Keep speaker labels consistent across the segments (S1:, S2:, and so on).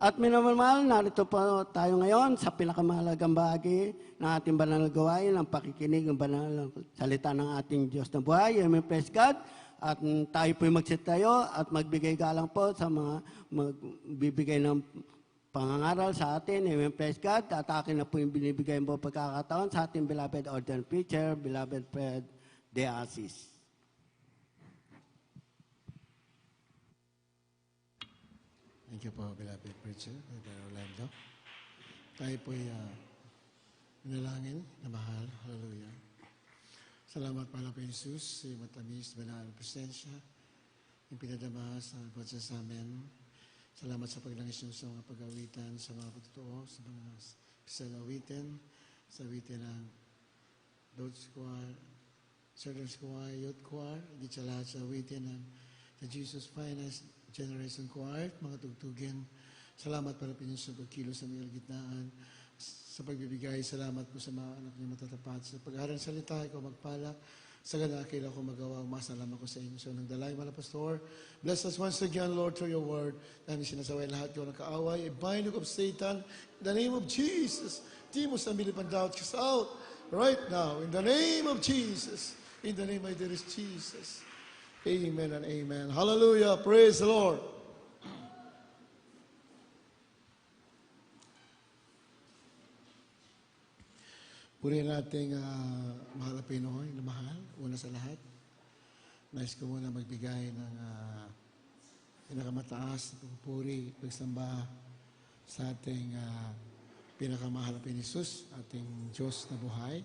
S1: At minamahal, narito po tayo ngayon sa pinakamahalagang bahagi ng ating banal na gawain, ang pakikinig ng banal na salita ng ating Diyos na buhay. Amen, praise God. At tayo po'y magsitayo at magbigay galang po sa mga magbibigay ng pangangaral sa atin. Amen, praise God. At akin na po yung binibigay mo pagkakataon sa ating beloved ordained preacher, beloved Fred De Asis.
S2: Thank you po, beloved preacher, Brother Orlando. Tayo po'y nalangin na mahal. Hallelujah. Salamat pala kay Jesus, sa matamis, banal, presensya, yung pinadama sa bawat sa amin. Salamat sa paglangis nyo sa mga pag-awitan, sa mga pagtotoo, sa mga pisal-awitin, sa awitin ng Lord's Choir, Children's Choir, Youth Choir, di sa lahat sa awitin ng The Jesus Finest Generation Choir, mga tugtugin. Salamat para pinyo sa pagkilos sa mga gitnaan. Sa pagbibigay, salamat po sa mga anak niyo matatapat. Sa pag-aaral salita, ikaw magpala. Sa ganda, kailan ko magawa, masalamat ko sa inyo. So, nang dalay, mga pastor, bless us once again, Lord, through your word. Dahil sinasaway lahat ko ng kaaway. I bind you of Satan. In the name of Jesus. Timos na milipan doubt us out right now. In the name of Jesus. In the name of dearest Jesus. Amen and amen. Hallelujah. Praise the Lord. Purihin nating mahal na Pinoy na mahal. Una sa lahat, nais ko muna magbigay ng pinakamataas na pagpuri, pagsamba sa ating pinakamahal na Jesus, ating Diyos na buhay.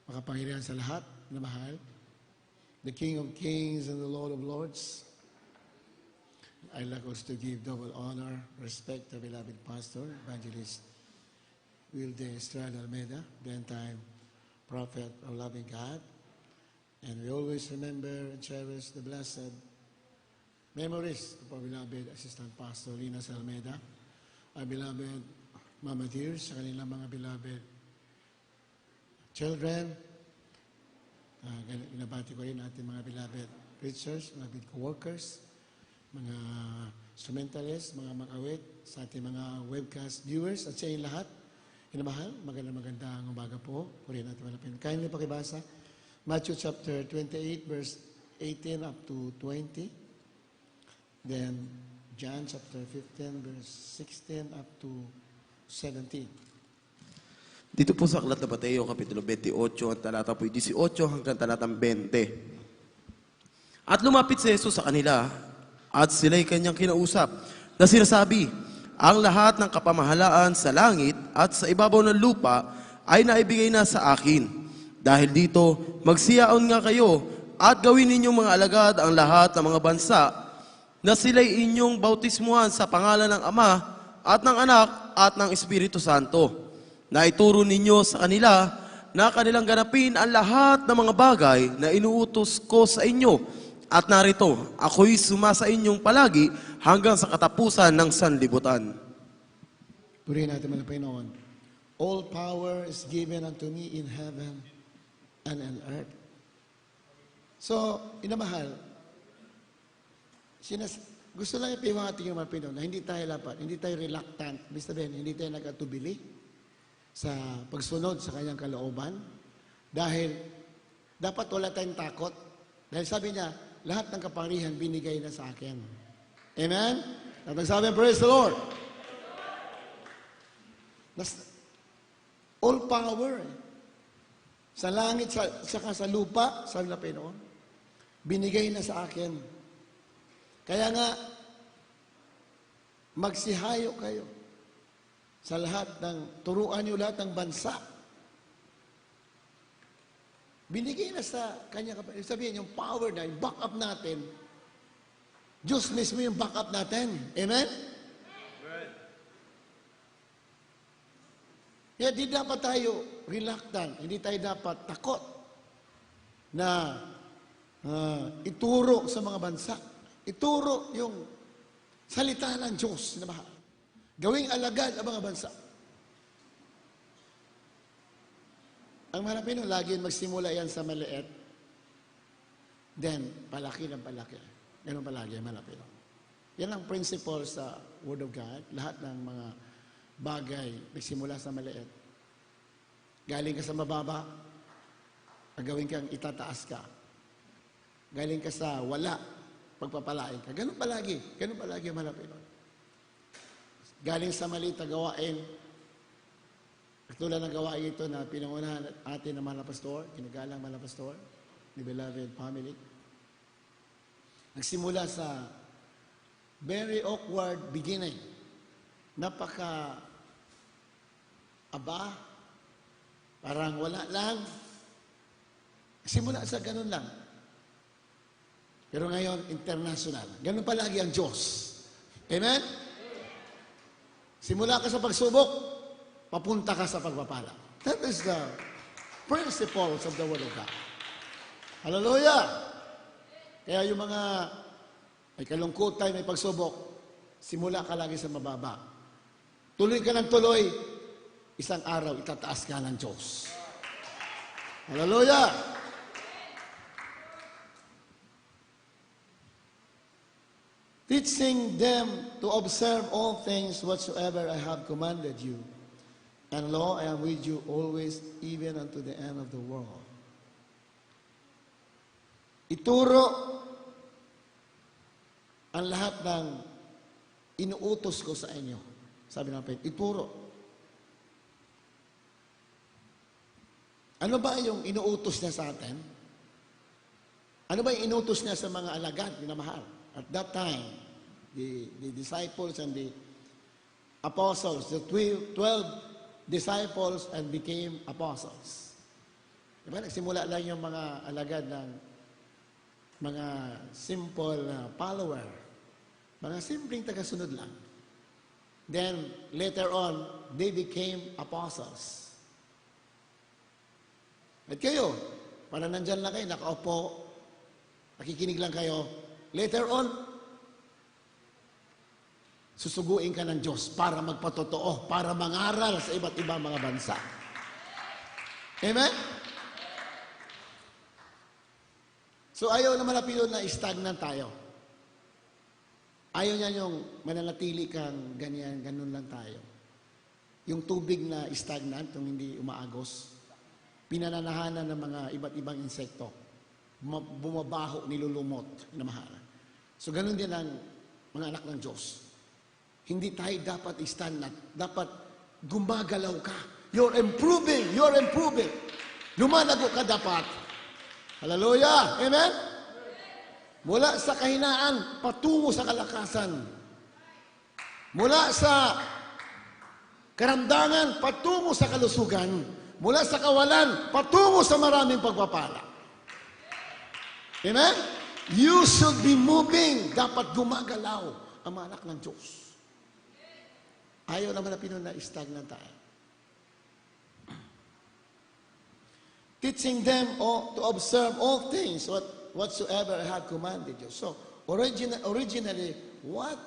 S2: Makapangyarihan sa lahat na mahal, the King of Kings and the Lord of Lords. I'd like us to give double honor, respect to beloved Pastor, Evangelist Wilde Estrada Almeida, the end-time prophet of loving God. And we always remember and cherish the blessed memories of our beloved Assistant Pastor Linas Almeida, our beloved Mama Dears, sa kanilang mga beloved children. Inabati ko rin ating mga beloved preachers, mga beloved co-workers, mga instrumentalists, mga mag-awit, sa ating mga webcast viewers, at sa inyo lahat. Inamahal, magandang umaga po. Purihin natin malapin. Kindly pakibasa. Matthew chapter 28, verse 18 up to 20. Then, John chapter 15, verse 16 up to 17.
S3: Dito po sa Aklat na Mateo, Kapitulo 28, ang talata po 18 hanggang talatang 20. At lumapit si Jesus sa kanila, at sila'y kanyang kinausap, na sinasabi, ang lahat ng kapamahalaan sa langit at sa ibabaw ng lupa ay naibigay na sa akin. Dahil dito, magsiyaon nga kayo at gawin ninyong mga alagad ang lahat ng mga bansa na sila'y inyong bautismuhan sa pangalan ng Ama at ng Anak at ng Espiritu Santo. Na ituro ninyo sa kanila na kanilang ganapin ang lahat ng mga bagay na inuutos ko sa inyo. At narito, ako'y sumasa inyong palagi hanggang sa katapusan ng sanlibutan.
S2: Purihin natin mga Panginoon. All power is given unto me in heaven and on earth. So, inamahal, gusto lang ipiwati ng mga Pinoy na hindi tayo lapat, hindi tayo reluctant, ibig sabihin, hindi tayo nagkatubili sa pagsunod sa kanyang kalooban. Dahil dapat wala tayong takot. Dahil sabi niya, lahat ng kapangyarihan binigay na sa akin. Amen? At nagsabi, praise the Lord. All power. Sa langit, saka sa lupa, sabi na Pinoon, binigay na sa akin. Kaya nga, magsihayo kayo sa lahat ng, turuan niyo lahat ng bansa. Binigay na sa kanya, sabihin yung power na, yung backup natin, Diyos mismo yung backup natin. Amen? Right. Kaya di dapat tayo reluctant, hindi tayo dapat takot na ituro sa mga bansa. Ituro yung salita ng Diyos na mahal. Gawing alagad ang mga bansa. Ang mga Pilipino, lagi magsimula yan sa maliit. Then, palaki ng palaki. Ganun palagi ang mga Pilipino. Yan ang principle sa Word of God. Lahat ng mga bagay nagsimula sa maliit. Galing ka sa mababa, gagawin kang itataas ka. Galing ka sa wala, pagpapalain ka. Ganun palagi ang malapit. Galing sa maliit na gawain, katulad ng gawain ito na pinangunahan atin ng mga pastor, kinagalang mga pastor, ni beloved family. Nagsimula sa very awkward beginning. Parang wala lang. Simula sa ganun lang. Pero ngayon, international. Ganun palagi ang Diyos. Amen? Simula ka sa pagsubok, papunta ka sa pagpapala. That is the principles of the Word of God. Hallelujah! Kaya yung mga may kalungkutan, may pagsubok, simula ka lagi sa mababa. Tuloy ka ng tuloy, isang araw, itataas ka ng Diyos. Hallelujah! Teaching them to observe all things whatsoever I have commanded you. And lo, I am with you always, even unto the end of the world. Ituro ang lahat ng inuutos ko sa inyo. Sabi ng Panginoon, ituro. Ano ba yung inuutos niya sa atin? Ano ba yung inuutos niya sa mga alagad, minamahal? At that time, the disciples and the apostles, the 12 disciples and became apostles. Diba? Nagsimula lang yung mga alagad ng mga simple follower. Mga simpleng tagasunod lang. Then, later on, they became apostles. At kayo, parang nandyan lang kayo, nakaupo, nakikinig lang kayo. Later on, susuguin ka ng Diyos para magpatotoo, para mangaral sa iba't ibang mga bansa. Amen? So, ayaw na malapilon na stagnant tayo. Ayaw niya yung mananatili kang ganyan, ganun lang tayo. Yung tubig na stagnant, yung hindi umaagos, pinananahanan ng mga iba't ibang insekto. Bumabaho, nilulumot, namahal. So, ganun din ang mga anak ng Diyos. Hindi tayo dapat stagnant. Dapat gumagalaw ka. You're improving. Lumalago ka dapat. Hallelujah! Amen? Mula sa kahinaan, patungo sa kalakasan. Mula sa karamdaman, patungo sa kalusugan. Mula sa kawalan, patungo sa maraming pagpapala. Amen? You should be moving. Dapat gumagalaw ang mga anak ng Diyos. Ayaw naman na Pinoy na stagnant tayo. Teaching them to observe all things whatsoever I have commanded you. So, originally, what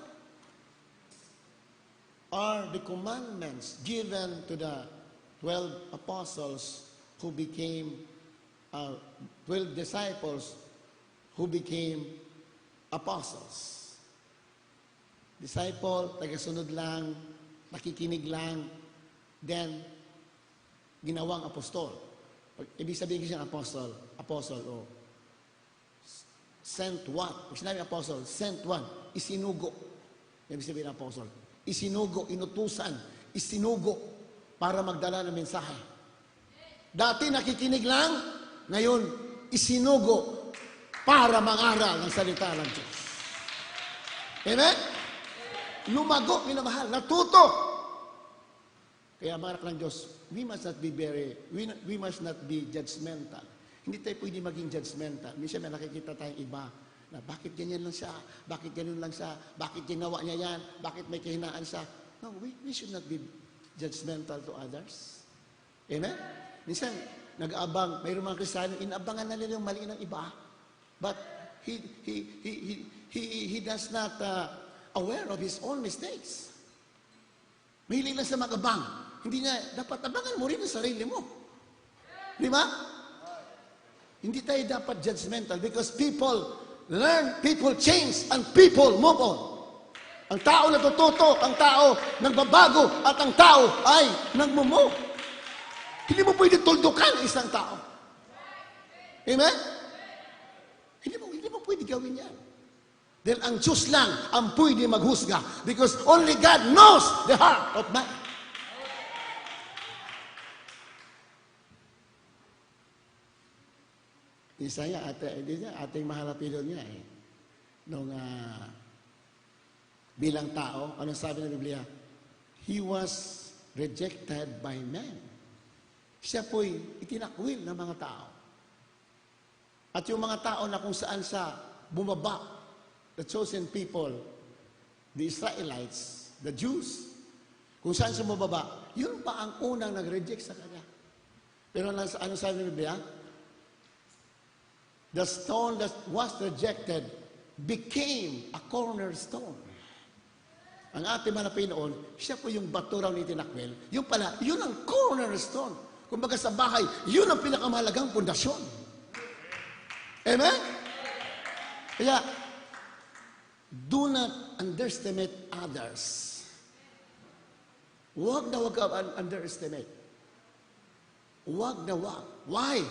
S2: are the commandments given to the 12 apostles who became 12 disciples who became apostles? Disciple, tagasunod lang, nakikinig lang, then ginawang apostol. Ibig sabihin kasi ng apostle o sent one. Pag sinabi apostle, sent one, isinugo. Ibig sabihin ng apostle, isinugo, inutusan, isinugo para magdala ng mensahe. Dati nakikinig lang, ngayon isinugo para mangaral ng salita ng Diyos. Amen? Lumago, minamahal, natuto. Kaya mga anak ng Diyos, we must not be judgmental. Hindi tayo pwede maging judgmental. Minsan may nakikita tayong iba na bakit ganyan lang siya, bakit ganun lang siya, bakit ginawa niya yan, bakit may kahinaan siya. No, we should not be judgmental to others. Amen? Minsan, nag-aabang, mayroong mga Kristiyano, inaabangan na nila yung mali ng iba. But he does not aware of his own mistakes. Mahilig lang sa mag-abang. Hindi niya, dapat abangan mo rin ang sarili mo. Di ba? Hindi tayo dapat judgmental because people learn, people change, and people move on. Ang tao natututo, ang tao nagbabago, at ang tao ay nagmumo. Hindi mo pwede tuldukan isang tao. Amen? Hindi mo pwede gawin yan. Dahil ang Diyos lang ang pwede maghusga because only God knows the heart of man. Isa niya, ating mahal na pilon niya eh. Nung bilang tao, anong sabi ng Biblia? He was rejected by men. Siya po'y itinakwil ng mga tao. At yung mga tao na kung saan sa bumaba, the chosen people, the Israelites, the Jews, kung saan sa bumaba, yun pa ang unang nag-reject sa kanya. Pero ano sabi ng Biblia? The stone that was rejected became a cornerstone. Ang ating mga Pinoon, siya po yung bato raw ni tinakwil. Yung pala, yun ang cornerstone. Kumbaga sa bahay, yun ang pinakamahalagang pundasyon. Amen? Kaya, do not underestimate others. Huwag ka underestimate. Huwag. Why?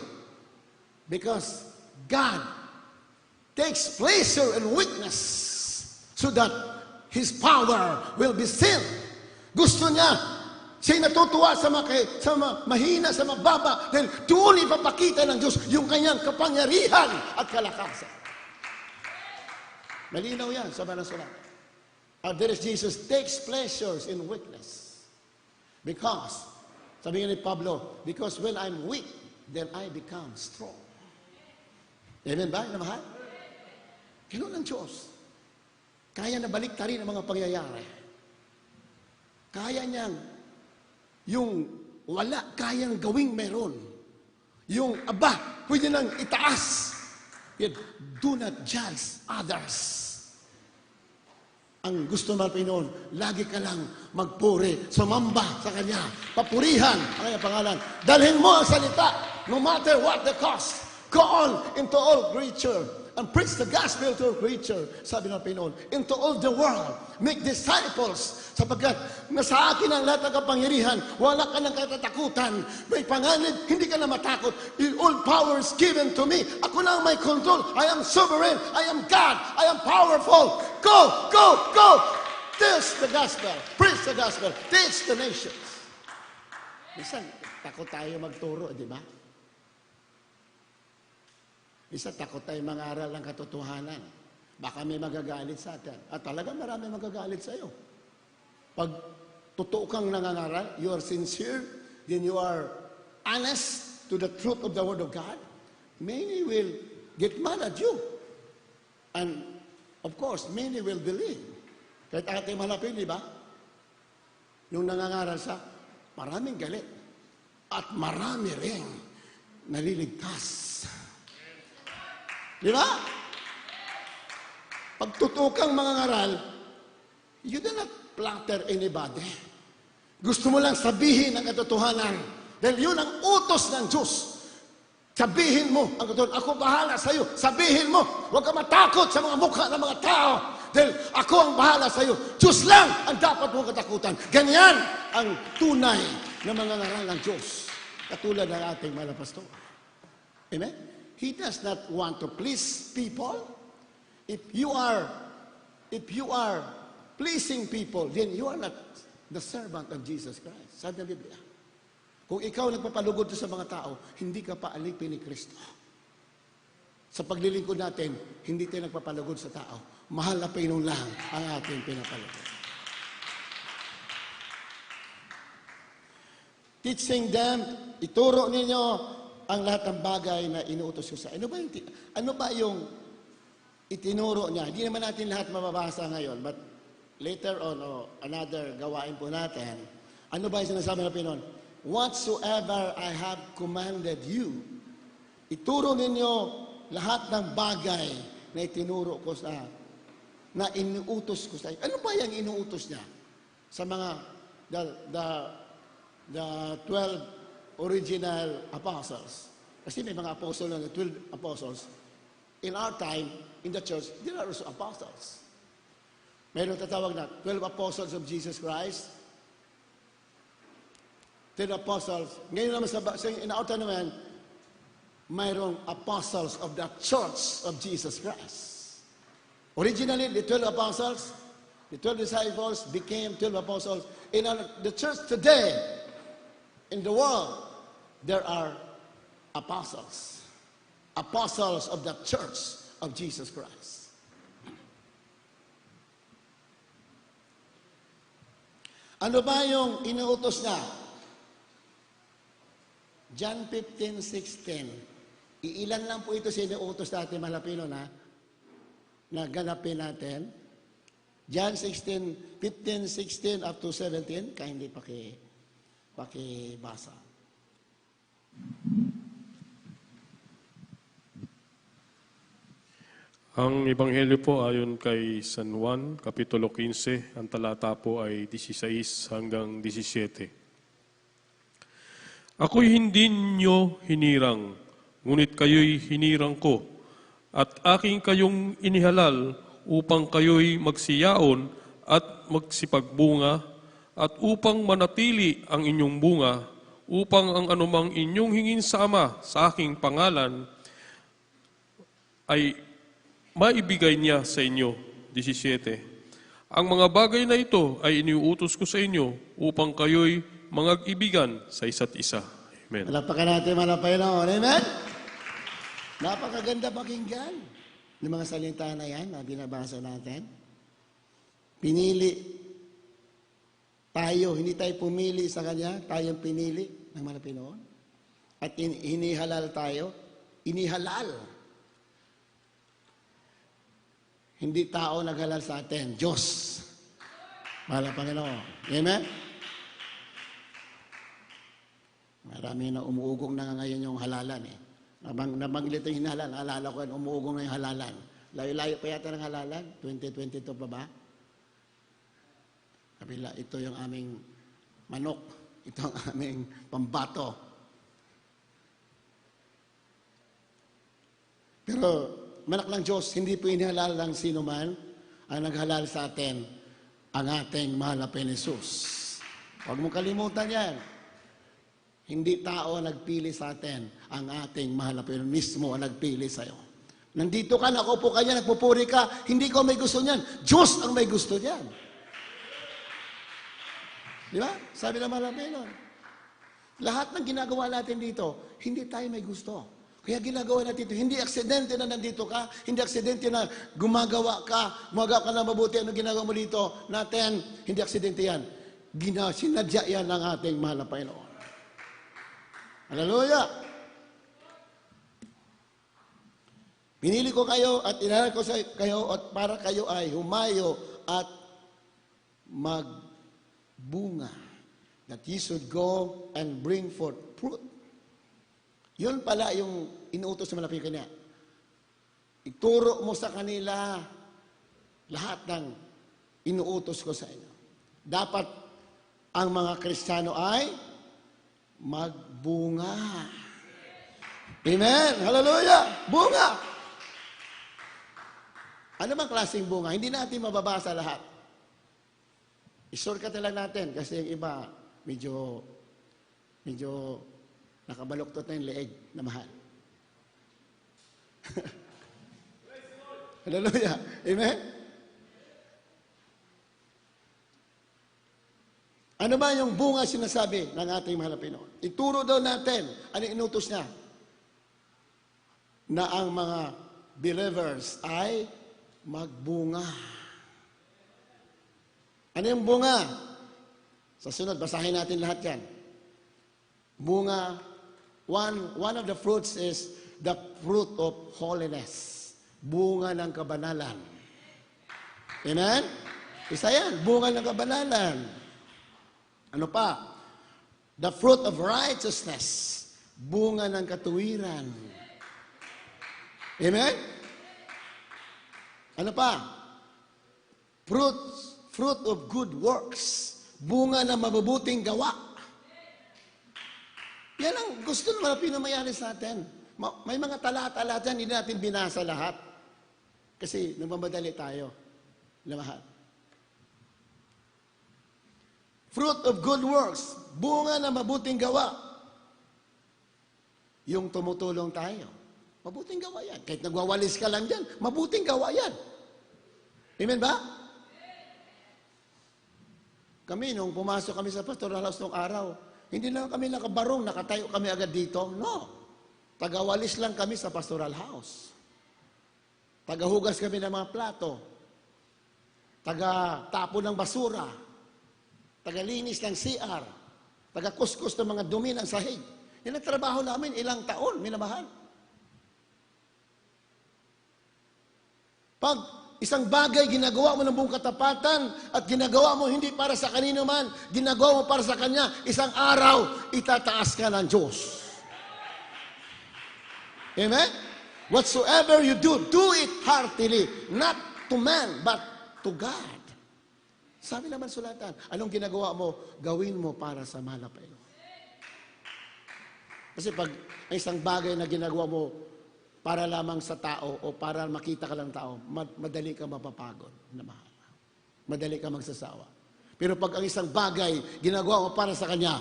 S2: Because God takes pleasure in weakness so that His power will be seen. Gusto niya, siya'y natutuwa sa mahina, sa mababa, dahil doon ipapakita ng Diyos yung kanyang kapangyarihan at kalakasan. Malinaw yan sa Banal na Sulat. There is Jesus takes pleasures in weakness. Because, sabi nga ni Pablo, because when I'm weak, then I become strong. Amen ba, na mahal? Ganoon ang Diyos. Kaya na baliktarin ang mga pangyayari. Kaya niyang, yung wala, kayang gawing meron. Yung, pwede nang itaas. Yet, do not judge others. Ang gusto ng Pinoon, lagi ka lang magpuri, sumamba sa Kanya, papurihan ang kanyang pangalan. Dalhin mo ang salita, no matter what the cost. Go on into all creature and preach the gospel to all creature, sabi ng Pinoon, into all the world. Make disciples, sapagkat nasa akin ang lahat ng kapangyarihan, wala ka ng katatakutan. May panganib, hindi ka na matakot. All power is given to me. Ako na ang may control. I am sovereign. I am God. I am powerful. Go, go, go. Teach the gospel. Preach the gospel. Teach the nations. Minsan, takot tayo magturo, di ba? Isa, takot tayo mangaral ng katotohanan. Baka may magagalit sa atin. At talaga marami magagalit sa iyo. Pag totoo kang nangangaral, you are sincere, then you are honest to the truth of the Word of God, many will get mad at you. And, of course, many will believe. Kahit ating malapit, di ba? Yung nangangaral sa, maraming galit. At marami rin naliligtas. Di ba? Pag tutukang mga ngaral, you do not flatter anybody. Gusto mo lang sabihin ang katotohanan. Dahil yun ang utos ng Diyos. Sabihin mo ang katotohanan. Ako bahala sa iyo. Sabihin mo. Huwag ka matakot sa mga mukha ng mga tao. Dahil ako ang bahala sa iyo. Diyos lang ang dapat mong katakutan. Ganyan ang tunay na mga ngaral ng Diyos. Katulad ng ating mga pastor. Amen? He does not want to please people. If you are pleasing people, then you are not the servant of Jesus Christ. Sabi ng Biblia. Kung ikaw nagpapalugod sa mga tao, hindi ka pa alipin ni Kristo. Sa paglilingkod natin, hindi tayo nagpapalugod sa tao. Mahal na Panginoon lang ang ating pinapalugod. Teaching them, ituro ninyo ang lahat ng bagay na inuutos ko sa ano ba yung itinuro niya? Hindi naman natin lahat mababasa ngayon, but later on, another gawain po natin, ano ba yung sinasabi ng Pinoon? Whatsoever I have commanded you, ituro ninyo lahat ng bagay na itinuro ko na inuutos ko sa iyo. Ano ba yung inuutos niya? Sa mga, the 12 original apostles. Kasi may mga apostles na 12 apostles. In our time, in the church, there are also apostles. Mayroong tatawag na 12 Apostles of Jesus Christ. 12 Apostles. Ngayon naman sa inauta naman, mayroong Apostles of the Church of Jesus Christ. Originally, the 12 Apostles, the 12 disciples became 12 Apostles. In the church today, in the world, there are apostles. Apostles of the Church of Jesus Christ. Ano ba yung inuutos niya? John 15:16. Iilan lang po ito sa inuutos natin, Malapino, na ganapin natin. John 15:16 up to 17. Kaya hindi pakibasa.
S4: Ang Ebanghelyo po ayon kay San Juan, Kapitulo 15, ang talata po ay 16 hanggang 17. Ako'y hindi ninyo hinirang, ngunit kayo'y hinirang ko, at aking kayong inihalal upang kayo'y magsiyaon at magsipagbunga, at upang manatili ang inyong bunga, upang ang anumang inyong hingin sa Ama sa aking pangalan ay maibigay niya sa inyo. 17. Ang mga bagay na ito ay iniuutos ko sa inyo upang kayo'y mangag-ibigan sa isa't isa. Amen.
S2: Malapakan natin, Panginoon. Amen? Napakaganda pakinggan ng mga salita na yan na binabasa natin. Pinili tayo, hindi tayo pumili sa Kanya, tayong pinili ng mga Pinoon. At inihalal tayo, inihalal. Hindi tao naghalal sa atin, Diyos. Mahal ang Panginoon. Amen? Marami na umuugong na ngayon yung halalan eh. Nabanggit yung hinahalan, alala ko yan, umuugong na yung halalan. Layo-layo pa yata ng halalan, 2022 pa ba? Kabila, ito yung aming manok, ito ang aming pambato. Pero, manak ng Diyos, hindi po inihalal ng sino man ang naghalal sa atin, ang ating mahal na Panginoon Jesus. Huwag mong kalimutan yan. Hindi tao ang nagpili sa atin, ang ating mahal na Panginoon mismo ang nagpili sa iyo. Nandito ka, nakaupo ka niyan, nagpupuri ka, hindi ko may gusto niyan. Diyos ang may gusto niyan. Di ba? Sabi ng mahal na Panginoon. Lahat ng ginagawa natin dito, hindi tayo may gusto. Kaya ginagawa natin ito. Hindi aksidente na nandito ka. Hindi aksidente na gumagawa ka na mabuti. Ano ginagawa mo dito natin? Hindi aksidente yan. Sinadya yan ng ating mahal na Panginoon. Hallelujah! Pinili ko kayo at inalal ko sa kayo at para kayo ay humayo at magbunga. That you should go and bring forth fruit. Yun pala yung inuutos na malapit kanya. Ituro mo sa kanila lahat ng inuutos ko sa inyo. Dapat ang mga Kristiyano ay magbunga. Amen? Hallelujah! Bunga! Ano bang klaseng bunga? Hindi natin mababasa lahat. I-shortcut lang natin kasi yung iba medyo nakabaluktot na yung leeg na mahal. Hallelujah. Amen? Ano ba yung bunga sinasabi ng ating mahal na Panginoon? Ituro daw natin, ano inutos niya? Na ang mga believers ay magbunga. Ano yung bunga? Sa sunod, basahin natin lahat yan. Bunga, one of the fruits is the fruit of holiness. Bunga ng kabanalan. Amen? Isa yan, bunga ng kabanalan. Ano pa? The fruit of righteousness. Bunga ng katuwiran. Amen? Ano pa? Fruit of good works. Bunga ng mabubuting gawa. Yan ang gusto ng mga pinamayari sa atin. May mga talata dyan, hindi natin binasa lahat. Kasi nagmamadali tayo. Lahat. Fruit of good works. Bunga na mabuting gawa. Yung tumutulong tayo. Mabuting gawa yan. Kahit nagwawalis ka lang dyan, mabuting gawa yan. Amen ba? Kami, nung pumasok kami sa pastoral house nung araw, hindi lang kami nakabarong, nakatayo kami agad dito. No. Tagawalis lang kami sa pastoral house. Tagahugas kami ng mga plato. Taga-tapo ng basura. Tagalinis ng CR. Taga-kuskus ng mga dumi ng sahig. Yan ang trabaho namin, ilang taon, minamahal. Pag isang bagay ginagawa mo ng buong katapatan at ginagawa mo hindi para sa kanino man, ginagawa mo para sa Kanya, isang araw, itataas ka ng Diyos. Amen? Whatsoever you do it heartily, not to man, but to God. Sabi naman sulatan, anong ginagawa mo, gawin mo para sa mahal na Panginoon. Kasi pag isang bagay na ginagawa mo para lamang sa tao o para makita ka lang tao, madali ka mapapagod na mahal. Madali ka magsasawa. Pero pag ang isang bagay ginagawa mo para sa Kanya,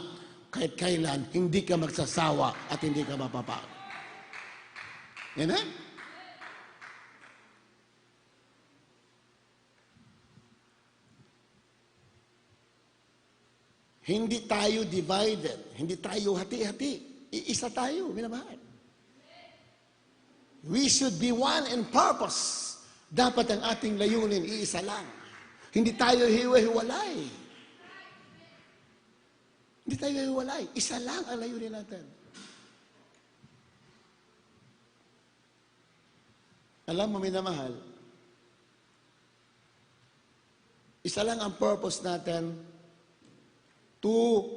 S2: kahit kailan, hindi ka magsasawa at hindi ka mapapagod. Amen? Hindi tayo divided. Hindi tayo hati-hati. Iisa tayo, minamahal. We should be one in purpose. Dapat ang ating layunin, iisa lang. Hindi tayo hiwa-hiwalay. Hindi tayo hiwalay. Isa lang ang layunin natin. Alam mo, minamahal, isa lang ang purpose natin to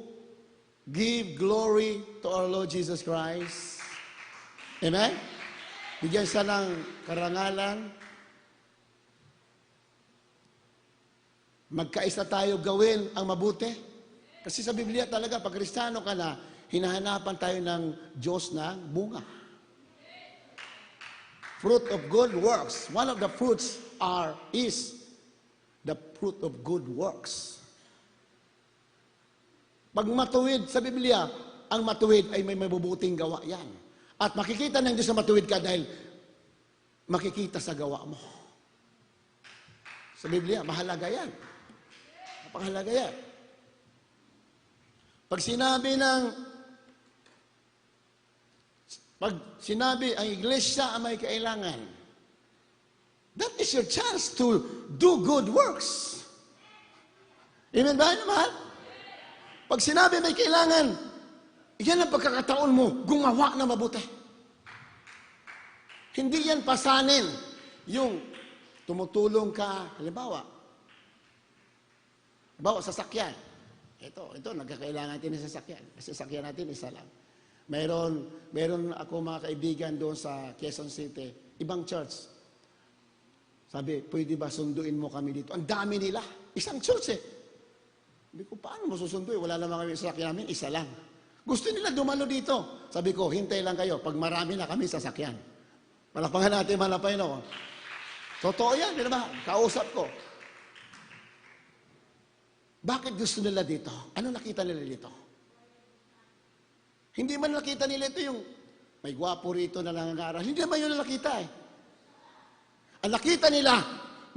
S2: give glory to our Lord Jesus Christ. Amen? Bigyan siya ng karangalan. Magkaisa tayo gawin ang mabuti. Kasi sa Biblia talaga, pag Kristiyano ka na, hinahanapan tayo ng Diyos na bunga. Fruit of good works. One of the fruits is the fruit of good works. Pag matuwid sa Biblia, ang matuwid ay may mabubuting gawa yan. At makikita ng Diyos na matuwid ka dahil makikita sa gawa mo. Sa Biblia, mahalaga yan. Napakahalaga yan. Pag sinabi ang iglesia ang may kailangan, that is your chance to do good works. Amen ba? Mahal? Pag sinabi may kailangan, yan ang pagkakataon mo, gumawa na mabuti. Hindi yan pasanin. Yung tumutulong ka, halimbawa, sasakyan. Ito, nagkakailangan natin ng sasakyan. Sasakyan natin, isa lang. Meron ako mga kaibigan doon sa Quezon City, ibang church. Sabi, pwede ba sunduin mo kami dito? Ang dami nila. Isang church eh. Sabi ko, paano mo susunduin? Wala naman kami sasakyan namin, isa lang. Gusto nila dumalo dito. Sabi ko, hintay lang kayo. Pag marami na kami sasakyan. Palapangan natin, malapay no. Totoo yan, di ba? Kausap ko. Bakit gusto nila dito? Ano nakita nila dito? Hindi man nakita nila ito yung may gwapo rito na nangangaral. Hindi naman yun nakita eh. Ang nakita nila,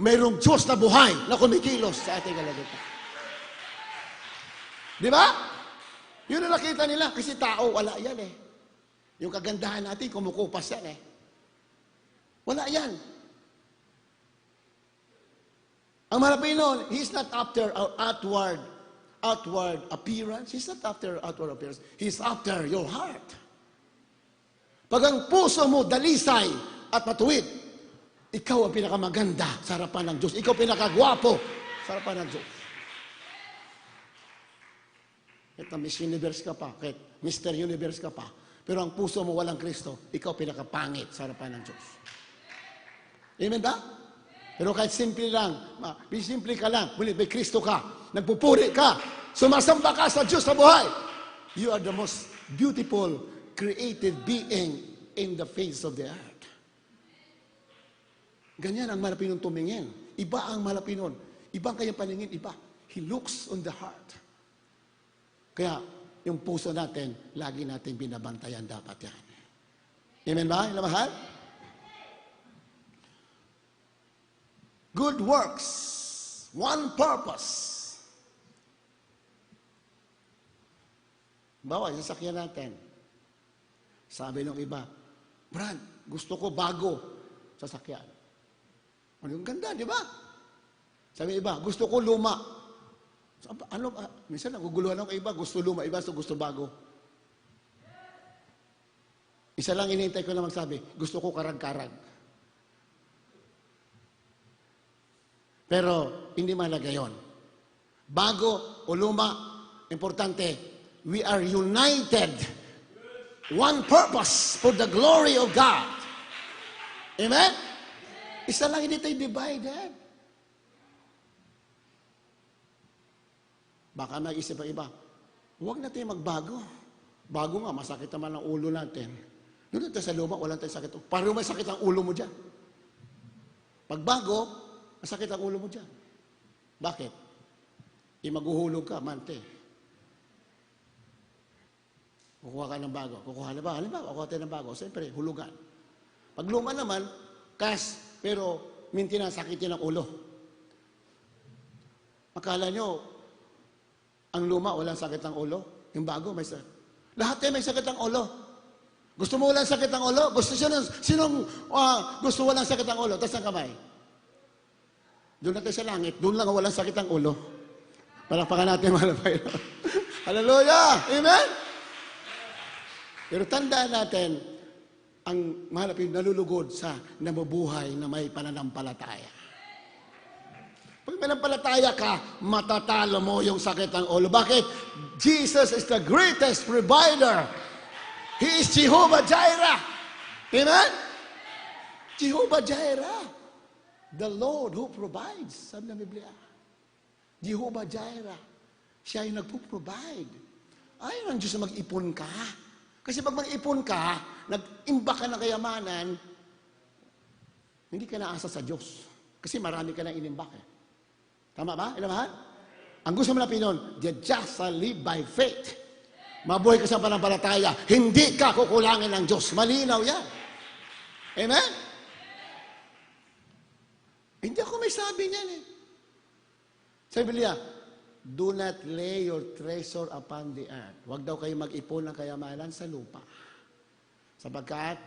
S2: mayroong Diyos na buhay na kumikilos sa ating kalagitnaan. Di ba? Yun ang nakita nila kasi tao, wala yan eh. Yung kagandahan natin, kumukupas yan eh. Wala yan. Ang malapit nun, He's not after our outward appearance. He's not after outward appearance. He's after your heart. Pag ang puso mo dalisay at matuwid, ikaw ang pinakamaganda sa harapan ng Diyos. Ikaw pinakagwapo sa harapan ng Diyos. Kahit na Miss Universe ka pa, kahit Mr. Universe ka pa, pero ang puso mo walang Kristo, ikaw pinakapangit sa harapan ng Diyos. Amen ba? Pero kahit simple ka lang, may Kristo ka, nagpupuri ka, sumasamba ka sa Diyos na buhay, you are the most beautiful, created being in the face of the earth. Ganyan ang malapinon tumingin. Iba ang malapinon. Ibang kanyang paningin, iba. He looks on the heart. Kaya, yung puso natin, lagi natin binabantayan dapat yan. Amen ba? Ilang mahal? Good works. One purpose. Bawa, yung sasakyan natin. Sabi ng iba, Brad, gusto ko bago sasakyan. Ano yung ganda, di ba? Sabi ng iba, gusto ko luma. Ano, minsan naguguluhan ako iba, gusto luma, iba gusto bago. Isa lang inintay ko na magsabi, gusto ko karag-karag. Pero hindi mahalaga yon. Bago o luma, importante, we are united. One purpose for the glory of God. Amen? Isa lang, hindi tayo divided. Baka mag-isip ang iba, huwag na tayo magbago. Bago nga, masakit naman ang ulo natin. Doon tayo sa luma, walang tayo sakit. Pareho may sakit ang ulo mo dyan. Pag bago, masakit ang ulo mo dyan. Bakit? Maguhulog ka, mante. Kukuha ka ng bago. Kukuha na ba? Halimbawa, kukuha tayo ng bago. Siyempre, hulugan. Pag luma naman, cash, pero maintenance, sakitin ang ulo. Akala nyo, ang luma, walang sakit ang ulo. Yung bago, may sakit. Lahat tayo may sakit ang ulo. Gusto mo walang sakit ang ulo? Sinong gusto walang sakit ang ulo? Taas ang kamay. Doon natin sa langit, doon lang walang sakit ang ulo. Palakpakan natin, mahal na Panginoon. Hallelujah! Amen? Pero tandaan natin, ang mahal na Panginoon nalulugod sa nabubuhay na may pananampalataya. Pag may nampalataya ka, matatalo mo yung sakit ng ulo. Bakit? Jesus is the greatest provider. He is Jehovah Jireh. Amen? Jehovah Jireh. The Lord who provides. Sabi ng Biblia. Jehovah Jireh. Siya yung nagpo-provide. Ayaw ng Diyos na mag-ipon ka. Kasi pag mag-ipon ka, nag-imba ka ng kayamanan, hindi ka naasa sa Diyos. Kasi marami ka na inimbak eh. Tama ba? Ilan? Ang gusto mo na pinon, the just shall live by faith. Mabuhay ka sa panampalataya. Hindi ka kukulangin ng Diyos. Malinaw yan. Amen? Hindi ako may sabi niyan eh. Sa Biblia, do not lay your treasure upon the earth. Huwag daw kayo mag-ipon ng kayamanan sa lupa. Sapagkat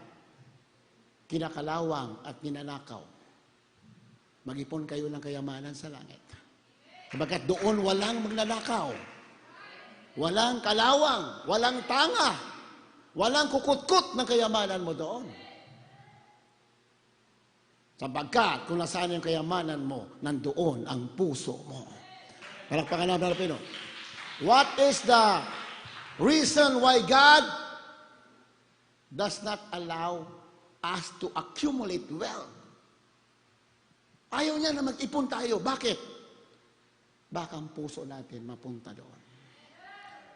S2: kinakalawang at ninanakaw. Mag-ipon kayo ng kayamanan sa langit. Sapagkat doon walang magnanakaw. Walang kalawang, walang tanga, walang kukutkot ng kayamanan mo doon. Sapagkat kung nasaan yung kayamanan mo, nandoon ang puso mo. Palakpakan natin ang Pino. What is the reason why God does not allow us to accumulate wealth? Ayaw niya na mag-ipon tayo. Bakit? Baka ang puso natin mapunta doon.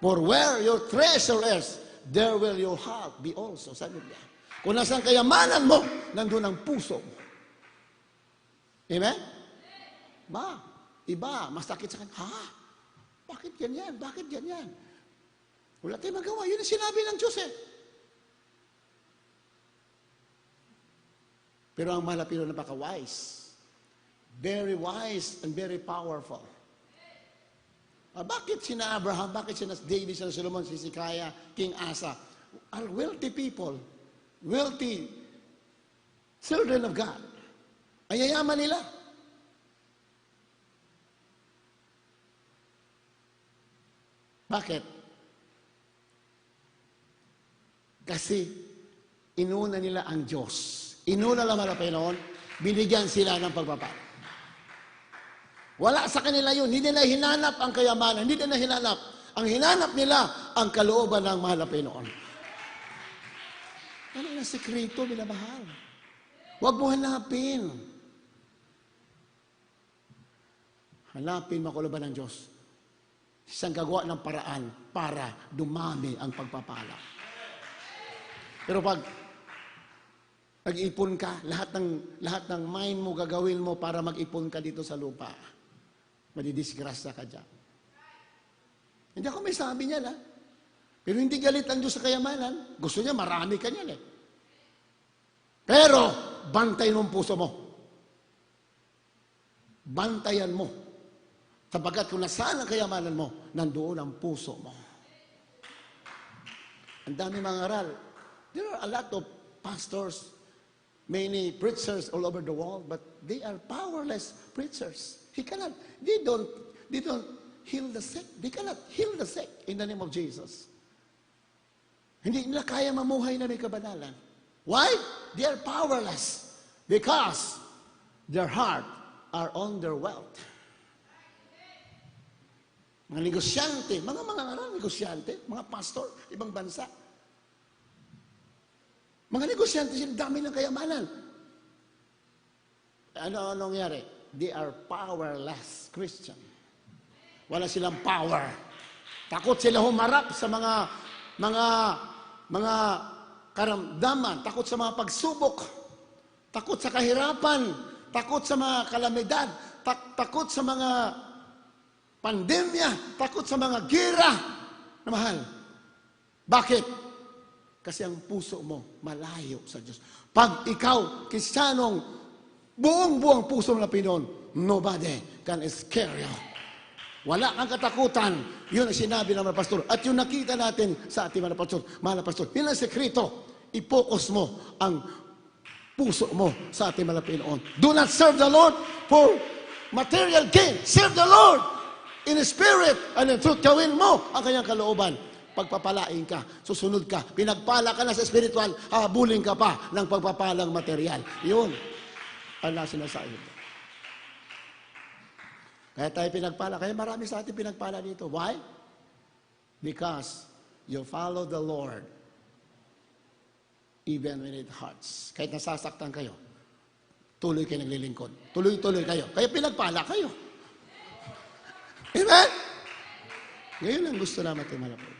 S2: For where your treasure is, there will your heart be also. Sabi niya. Kung nasaan kayamanan mo, nandun ang puso mo. Amen? Iba, masakit sa kanya. Ha? Bakit ganyan? Bakit ganyan? Wala tayong magawa. Yun ang sinabi ng Diyos eh. Pero ang mahal na Pino, napaka-wise. Very wise and very powerful. Bakit sina Abraham, bakit sina David, sina Solomon, si Hezekiah, King Asa, are wealthy people, wealthy children of God. Ang yayaman nila. Bakit? Kasi inuna nila ang Diyos. Inuna naman ang Panginoon, binigyan sila ng pagpapala. Wala sa kanila yun. Hindi nila hinanap ang kayamanan. Hindi nila hinanap. Ang hinanap nila, ang kalooban ng mahal na Panginoon. Ano yung sekreto, minamahal? Huwag mo hanapin. Hanapin mo kalooban ng Diyos. Isang gagawa ng paraan para dumami ang pagpapala. Pero pag nag-ipon ka, lahat ng mind mo gagawin mo para mag-ipon ka dito sa lupa. Madidisgrasya ka dyan. Hindi ako may sabi niyan, ha? Pero hindi galit ang Diyos sa kayamanan. Gusto niya, marami ka niyan, eh. Pero, bantayan mo ang puso mo. Bantayan mo. Sapagat kung nasaan ang kayamanan mo, nandoon ang puso mo. Ang dami mga aral. There are a lot of pastors, many preachers all over the world, but they are powerless preachers. They don't heal the sick. They cannot heal the sick in the name of Jesus. Hindi nila kaya mamuhay na may kabanalan. Why? They are powerless because their heart are on their wealth. Mga negosyante, mga negosyante, mga pastor, ibang bansa. Mga negosyante sila, dami ng kayamanan. Ano nangyari? They are powerless Christian. Wala silang power. Takot sila humarap sa mga karamdaman, takot sa mga pagsubok, takot sa kahirapan, takot sa mga kalamidad, takot sa mga pandemya, takot sa mga gira na mahal. Bakit? Kasi ang puso mo malayo sa Diyos. Pag ikaw, Kristiyanong, buong puso mo na Pinoon, nobody can scare you. Wala kang katakutan. Yun ang sinabi ng mga pastor. At yung nakita natin sa ating mga pastor, yun ang sekreto. I-focus mo ang puso mo sa ating mga Pinoon. Do not serve the Lord for material gain. Serve the Lord in spirit and in truth. Gawin mo ang kanyang kalooban. Pagpapalain ka, susunod ka, pinagpala ka na sa spiritual, habulin ka pa ng pagpapalang material. Yun ang sinasabi. Kaya tayo pinagpala. Kaya marami sa atin pinagpala dito. Why? Because you follow the Lord even when it hurts. Kahit nasasaktan kayo, tuloy kayo naglilingkod. Tuloy-tuloy kayo. Kaya pinagpala kayo. Amen? Ngayon ang gusto naman ito malapit.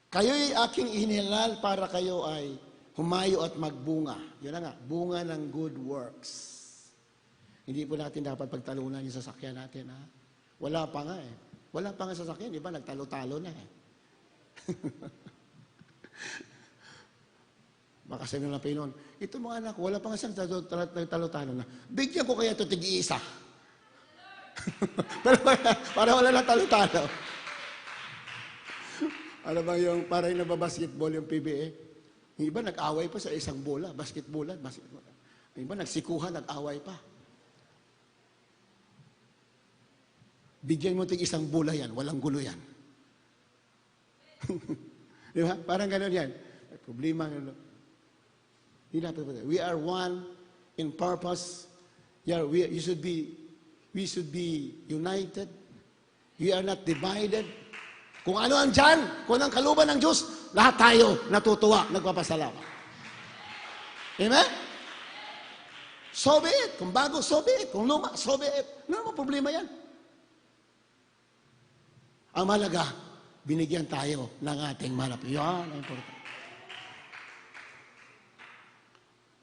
S2: Kayo'y aking inilal para kayo ay humayo at magbunga. Yun na nga, bunga ng good works. Hindi po natin dapat pagtalunan yung sasakyan natin, ha? Wala pa nga, eh. Wala pa nga sasakyan, di ba? Nagtalo-talo na, eh. Baka sabi ng Pinoon, ito mga anak, wala pa nga siyang nagtalo-talo na. Bigyan ko kaya ito tig-iisa. Pero para wala na talo-talo. Ano bang yung parang nababasketball yung PBA? Yung iba nag-away pa sa isang bola, basketball. Yung iba nagsikuhan, nag-away pa. Bigyan mo tig isang bola yan, walang gulo yan. Di ba? Parang gano'n yan. May problema. We are one in purpose. We should be united. We are not divided. Kung ano ang dyan, kung ang kaluban ng Diyos, lahat tayo natutuwa, nagpapasalamat. Amen? So be it. Kung bago, so be it. Kung luma, so be it. Ano naman problema yan? Ang malaga, binigyan tayo ng ating malap. Yan ang importante.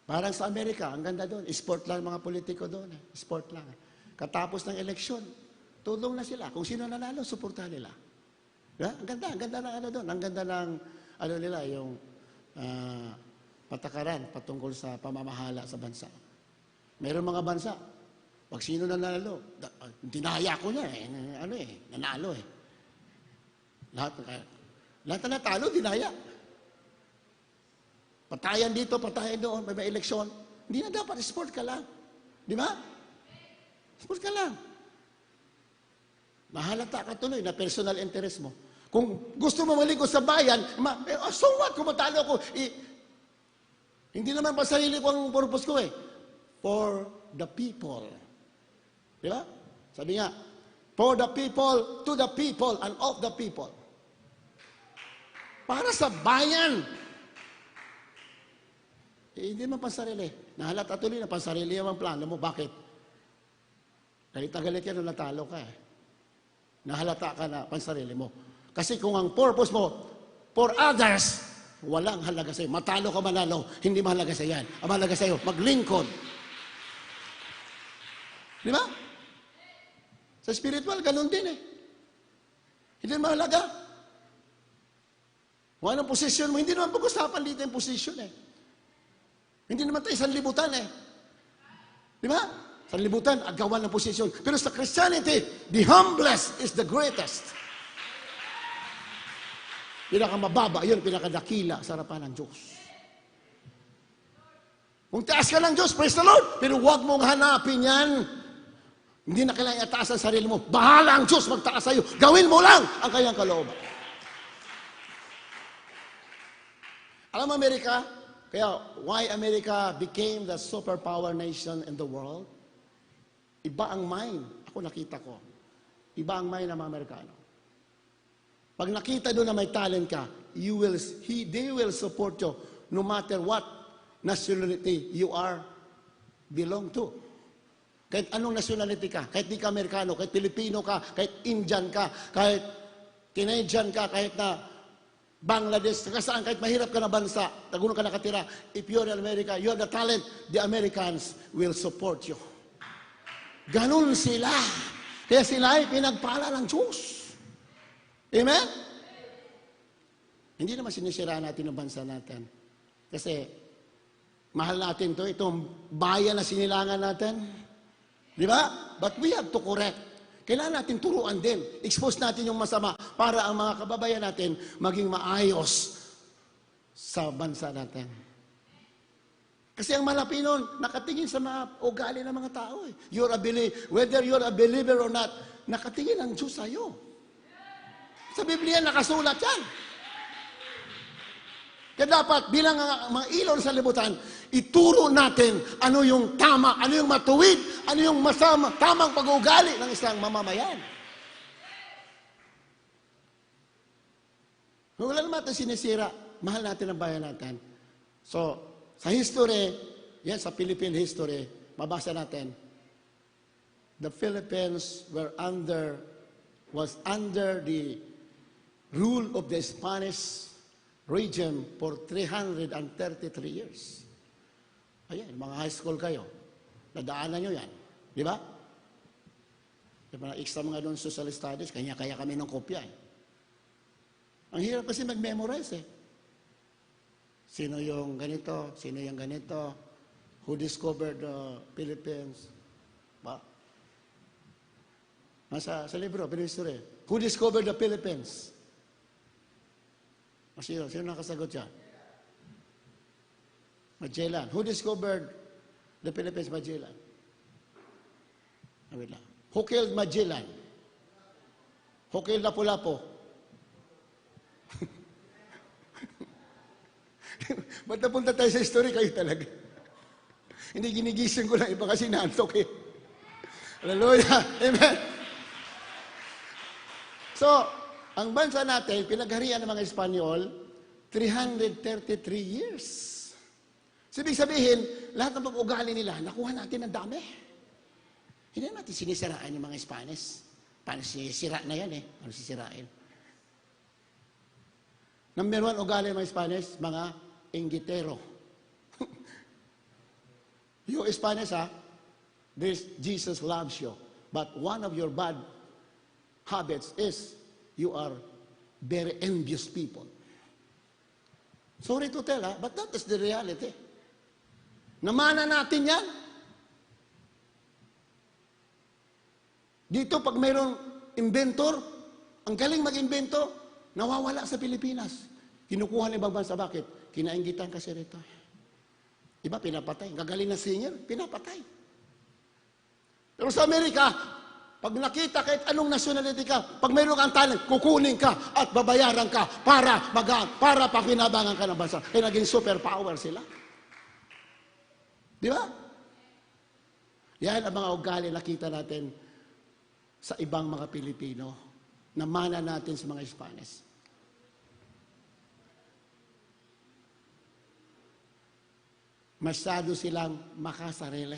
S2: Parang sa Amerika, ang ganda doon. Sport lang mga politiko doon. Sport lang. Katapos ng eleksyon, tulong na sila. Kung sino nanalo, suportahan nila. Yeah? Ang ganda ng ano doon. Ang ganda ng, ano nila, yung patakaran patungkol sa pamamahala sa bansa. Meron mga bansa, pag sino nanalo, dinaya ko niya nanalo eh. Lahat na natalo, dinaya. Patayan dito, patayan doon, may eleksyon. Hindi na dapat, sport ka lang. Di ba? Sport ka lang. Mahalata ka tuloy na personal interest mo. Kung gusto mo malingkod sa bayan, so what kung matalo ko? Hindi naman pa sarili ko ang purpose ko eh. For the people. Di ba? Sabi nga, for the people, to the people, and of the people. Para sa bayan. Hindi naman pa sarili. Nahalata tuloy na pa sarili ang plano mo. Bakit? Galit yan, natalo ka eh. Nahalata ka na pansarili mo. Kasi kung ang purpose mo, for others, walang halaga sa'yo. Matalo ka manalo, hindi mahalaga sa yan. Ang mahalaga sa'yo, maglingkod. Di ba? Sa spiritual, ganun din eh. Hindi mahalaga. Kung anong posisyon mo, hindi naman pag-usapan dito yung posisyon eh. Hindi naman tayo sanlibutan eh. Di ba? Sanlibutan, agawan ng posisyon. Pero sa Christianity, the humblest is the greatest. Pinakamababa, yun, pinakadakila sa harapan ng Diyos. Kung taas ka ng Diyos, praise the Lord, pero huwag mong hanapin yan. Hindi na kailangan itaas ang sarili mo. Bahala ang Diyos magtaas sa iyo. Gawin mo lang ang kanyang kalooban. Alam mo, Amerika, kaya why America became the superpower nation in the world? Iba ang mind. Ako nakita ko. Iba ang mind ng mga Amerikano. Pag nakita doon na may talent ka, they will support you no matter what nationality you belong to. Kahit anong nationality ka, kahit di ka Amerikano, kahit Pilipino ka, kahit Indian ka, kahit Canadian ka, kahit na Bangladesh, saan, kahit mahirap ka na bansa, tagunan ka nakatira, if you're in America, you have the talent, the Americans will support you. Ganun sila. Kaya sila ay pinagpala ng Diyos. Amen? Hindi naman sinisiraan natin ang bansa natin. Kasi mahal natin to, itong bayan na sinilangan natin. Di ba? But we have to correct. Kailangan natin turuan din. Expose natin yung masama para ang mga kababayan natin maging maayos sa bansa natin. Kasi ang malapi nun, nakatingin sa mga ugali ng mga tao. Whether you're a believer or not, nakatingin ang Diyos sa'yo. Sa Biblia, nakasulat yan. Kaya dapat, bilang mga ilon sa libutan, ituro natin ano yung tama, ano yung matuwid, ano yung tamang pag-uugali ng isang mamamayan. Wala naman natin sinisira, mahal natin ang bayan natin. So, sa history, yan sa Philippine history, mabasa natin, the Philippines was under the rule of the Spanish region for 333 years. Ayan, mga high school kayo, nadaanan nyo yan. Di ba? Yung mga extra mga doon social studies, kaya kami ng kopya eh. Ang hirap kasi mag-memorize eh. Sino yung ganito, sino yung ganito, who discovered the Philippines. Ba? Nasa sa libro, history. Who discovered the Philippines? Sino nakasagot siya? Magellan. Who discovered the Philippines? Magellan. Wait lang. Who killed Magellan? Who killed Lapu-Lapu? Ba't napunta tayo sa history? Kayo talaga. Hindi ginigising ko lang. Iba kasi naantok eh. Hallelujah. Amen. So, ang bansa natin, pinagharian ng mga Espanyol, 333 years. So, ibig sabihin, lahat ng pag-ugali nila, nakuha natin ang dami. Hindi natin sinisiraan yung mga Spanish. Paano sisira na yan eh? Paano sisirain? Number one, ugali ng mga Spanish, mga inggitero. You Spanish, Jesus loves you. But one of your bad habits is you are very envious people. Sorry to tell, but that is the reality. Namana natin yan. Dito, pag mayroong inventor, ang galing mag-invento, nawawala sa Pilipinas. Kinukuha ng ibang bansa. Bakit? Kinainggitan kasi rito. Iba, pinapatay. Gagaling na singer, pinapatay. Pero sa Amerika, pag nakita kahit anong nationality ka, pag mayroon kang talent, kukunin ka at babayaran ka para pakinabangan ka ng bansa. Kaya naging superpower sila. Di ba? Yan ang mga ugali nakita natin sa ibang mga Pilipino na mana natin sa mga Spanish. Masyado silang makasarili.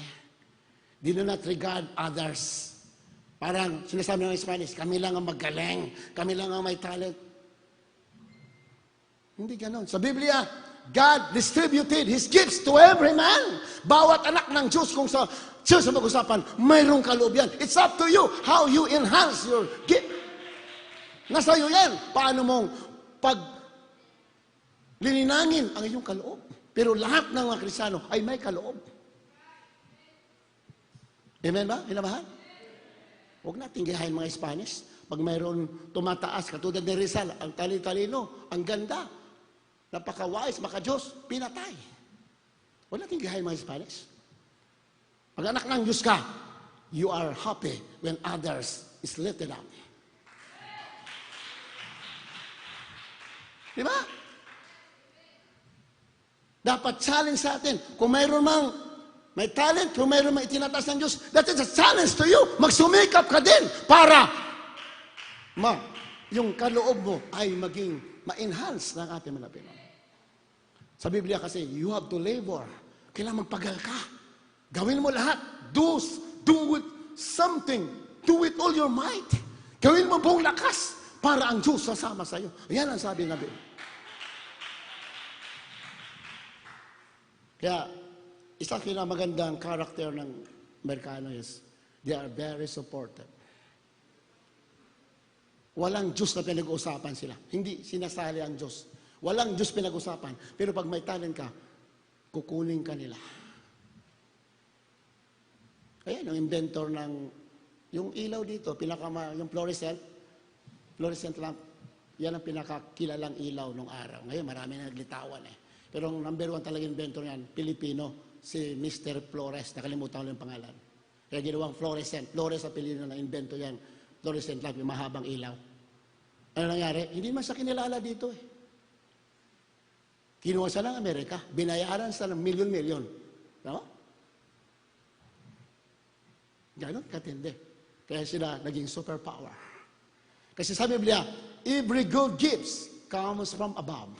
S2: They do not regard others. Parang sinasabi ng Spanish, kami lang ang magaling, kami lang ang may talent. Hindi ganon. Sa Biblia, God distributed His gifts to every man. Bawat anak ng Diyos, kung sa Diyos sa pag-usapan, mayroong kaloob yan. It's up to you how you enhance your gift. Nasa iyo yan. Paano mong pag lininangin ang iyong kaloob. Pero lahat ng mga Kristiyano ay may kaloob. Amen ba? Inamahal? Huwag natin gayahin mga Spanish. Pag mayroon tumataas, katulad ni Rizal, ang talino, ang ganda, napaka-wise, maka-Diyos, pinatay. Huwag natin gayahin mga Spanish. Pag anak ng Diyos ka, you are happy when others is lifted up. Di ba? Dapat challenge sa atin. Kung mayroon mang may talent, kung mayroon mang itinataas ng Diyos, that is a challenge to you. Magsumikap ka din para yung kaloob mo ay maging ma-enhance ng ating mga Pinoy. Sa Biblia kasi, you have to labor. Kailangan magpagal ka. Gawin mo lahat. Do it something. Do it all your might. Gawin mo buong lakas para ang Diyos sasama sa iyo. Yan ang sabi ng Biblia. Kaya, isang kinamagandang karakter ng Amerikano is, they are very supportive. Walang Diyos na pinag-uusapan sila. Hindi sinasali ang Diyos. Walang Diyos pinag-usapan. Pero pag may talent ka, kukunin ka nila. Ayan, yung inventor ng, yung ilaw dito, yung fluorescent lamp, yan ang pinakakilalang ilaw nung araw. Ngayon, marami na naglitawan eh. Pero ang number one talaga inventor yan, Pilipino, si Mr. Flores. Nakalimutan ko lang yung pangalan. Kaya ginawang fluorescent. Flores sa Pilipino na invento yan. Fluorescent lamp, yung mahabang ilaw. Ano nangyari? Hindi man sa kinilala dito eh. Kinuha siya ng Amerika. Binayaran sa ng milyon-milyon. No? Ganon katindi. Kaya sila naging superpower. Kasi sa Biblia, every good gifts comes from above.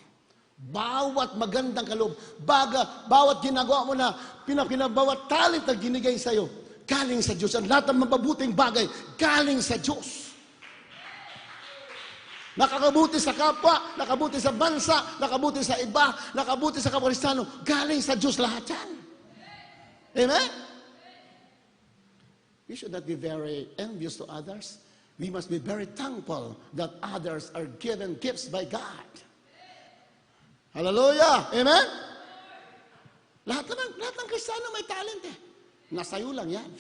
S2: Bawat magandang kaloob, bawat ginagawa mo na, bawat talent na ginigay sa'yo, galing sa Diyos. Ang lahat ng mababuting bagay, galing sa Diyos. Nakakabuti sa kapwa, nakabuti sa bansa, nakabuti sa iba, nakabuti sa kapwa-Kristiyano, galing sa Diyos lahat yan. Amen? We should not be very envious to others. We must be very thankful that others are given gifts by God. Hallelujah! Amen? Lahat ng Kristiyano may talent eh. Nasayo lang yan.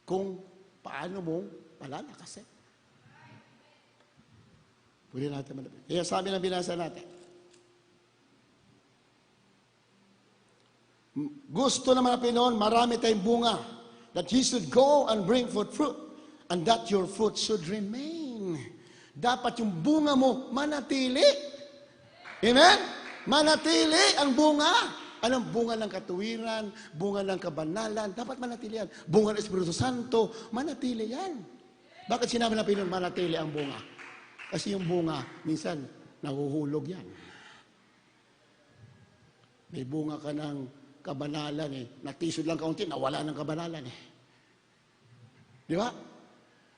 S2: Kung paano mong palalakasin. Pwede natin malapit. Kaya sabi ng binasa natin, gusto naman ng Pinoon, marami tayong bunga, that you should go and bring forth fruit, and that your fruit should remain. Dapat yung bunga mo manatili. Amen? Manatili ang bunga. Anong bunga ng katuwiran, bunga ng kabanalan, dapat manatili yan. Bunga ng Espiritu Santo, manatili yan. Bakit sinabi ng Pinoon, manatili ang bunga? Kasi yung bunga, minsan, nahuhulog yan. May bunga ka ng kabanalan eh. Natisod lang kaunti, nawala ng kabanalan eh. Di ba?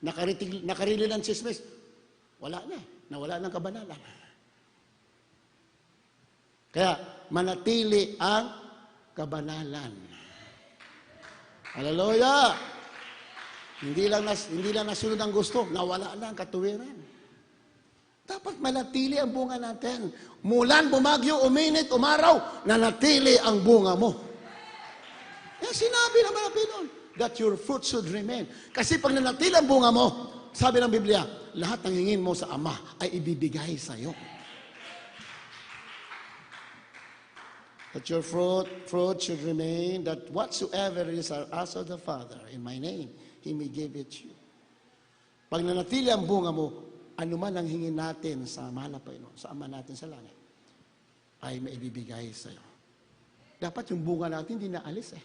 S2: Nakarili ng chismis, wala na eh. Nawala ng kabanalan. Kaya, manatili ang kabanalan. Hallelujah! Hindi lang nasunod ang gusto, nawala na ang katuwiran. Dapat manatili ang bunga natin. Mulan, bumagyo, uminit, umaraw, nanatili ang bunga mo. Sinabi naman ng Pinoon, that your fruit should remain. Kasi pag nanatili ang bunga mo, sabi ng Biblia, lahat ng hingin mo sa Ama ay ibibigay sa iyo. That your fruit should remain, that whatsoever is asked of the Father in my name, He may give it you. Pag nanatili ang bunga mo, ano man ang hingin natin sa mahal na Panginoon, sa Ama natin sa langit, ay maibibigay sa iyo. Dapat yung bunga natin hindi naalis eh.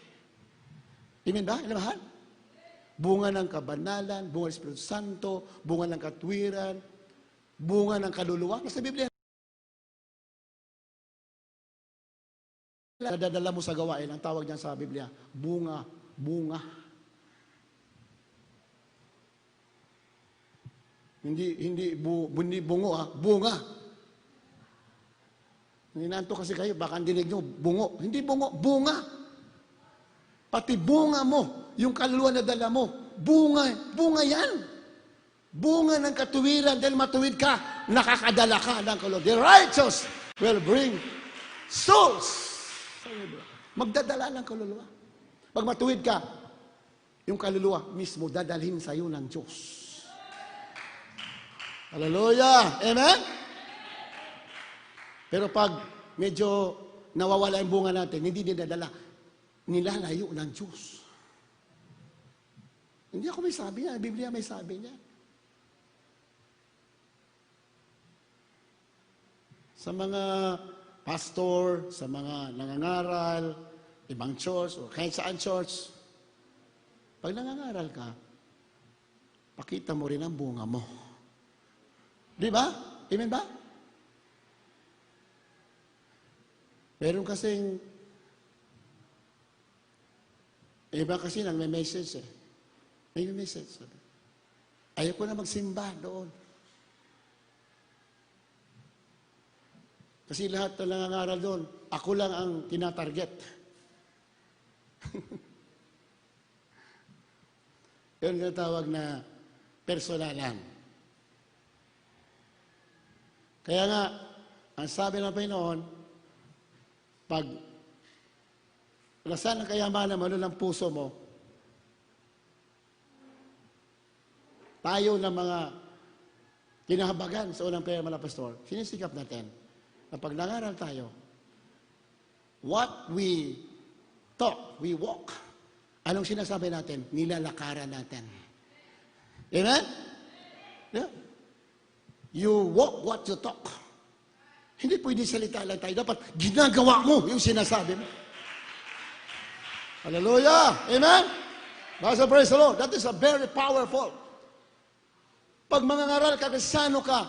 S2: Amen ba? Alam mahal? Bunga ng kabanalan, bunga ng Espiritu Santo, bunga ng katwiran, bunga ng kaluluwa. Nasa Biblia, nadadala mo sa gawain, ang tawag niyan sa Biblia, bunga. Hindi bungo bunga. Ninanto kasi kayo, baka ang dinig nyo, bungo. Hindi bungo, bunga. Pati bunga mo, yung kaluluwa na dala mo, bunga, bunga yan. Bunga ng katuwiran dahil matuwid ka, nakakadala ka ng kaluluwa. The righteous will bring souls. Magdadala ng kaluluwa. Pag matuwid ka, yung kaluluwa mismo dadalhin sa iyo ng Diyos. Hallelujah! Amen? Pero pag medyo nawawala yung bunga natin, hindi dinadala, nilalayo ng Diyos. Hindi ako may sabi niya, Biblia may sabi niya. Sa mga pastor, sa mga nangangaral, ibang church, o kahit saan church, pag nangangaral ka, pakita mo rin ang bunga mo. Di ba? Amen ba? Meron kasing, iba kasi nang may message eh. May message. Ayaw ko na magsimba doon. Kasi lahat na nangangaral doon, ako lang ang tinatarget. Yun yung tawag na personalan. Kaya nga, ang sabi ng Panginoon, pag lasan ng kayamanan mo, ng puso mo, tayo ng mga kinahabagan sa unang prayer mga pastor, sinisikap natin na pag nangaral tayo, what we talk, we walk. Anong sinasabi natin? Nilalakaran natin. Amen? Yeah. You walk what you talk. Hindi pwede salita lang tayo. Dapat ginagawa mo yung sinasabi mo. Hallelujah! Amen? Basta praise the Lord. That is a very powerful. Pag mangangaral ka, kasano ka,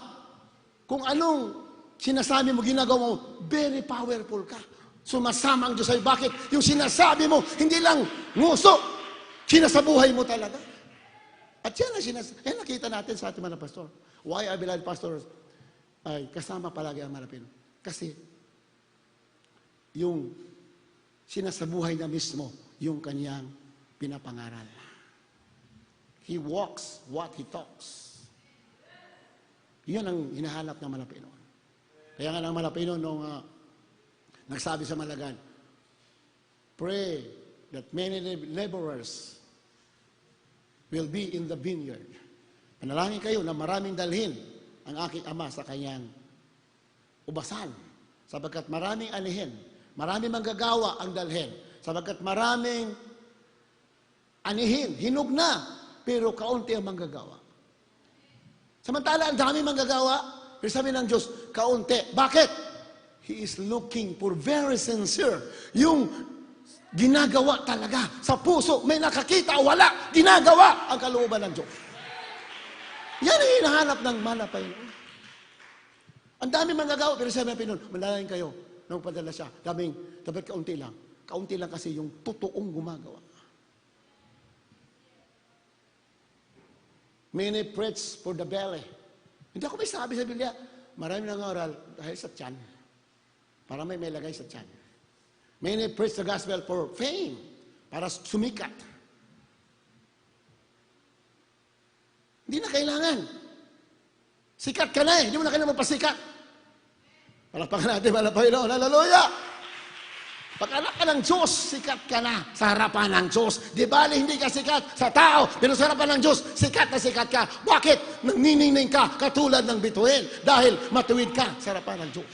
S2: kung anong sinasabi mo, ginagawa mo, very powerful ka. Sumasama ang Diyos sa'yo. Bakit? Yung sinasabi mo, hindi lang nguso, sinasabuhay mo talaga. At yan ang nakita natin sa ating mga pastor. Why our beloved pastors ay kasama palagi ang Malapino? Kasi yung sinasabuhay na mismo yung kaniyang pinapangaral. He walks what he talks. Yun ang hinahanap ng Malapino. Kaya nga ng Malapino nung nagsabi sa Malagan, pray that many laborers will be in the vineyard. Panalangin kayo na maraming dalhin ang aking ama sa kanyang ubasan. Sapagkat maraming anihin, maraming manggagawa ang dalhin. Sapagkat maraming anihin, hinog na, pero kaunti ang manggagawa. Samantala, ang daming manggagawa, pero sabi ng Diyos, kaunti. Bakit? He is looking for very sincere. Yung ginagawa talaga sa puso, may nakakita o wala, ginagawa ang kalooban ng Diyos. Yan ang hinahanap ng malapay. Ang dami manggagawa, pero sabi ng Pinoon, manalangin kayo, nung padala siya, dapat kaunti lang. Kaunti lang kasi yung totoong gumagawa. Many preach for the belly. Hindi ako may sabi sa Biblia, marami nangaral dahil sa tiyan. Para may lagay sa tiyan. Many preach the gospel for fame, para sumikat. Hindi na kailangan. Sikat ka na eh. Hindi mo na kailangan magpasikat. Palakpakan natin, Panginoon. Hallelujah! Pag anak ka ng Diyos, sikat ka na sa harapan ng Diyos. Di bali, hindi ka sikat sa tao, pero sa harapan ng Diyos, sikat na sikat ka. Bakit? Nangniningning ka katulad ng bituin dahil matuwid ka sa harapan ng Diyos.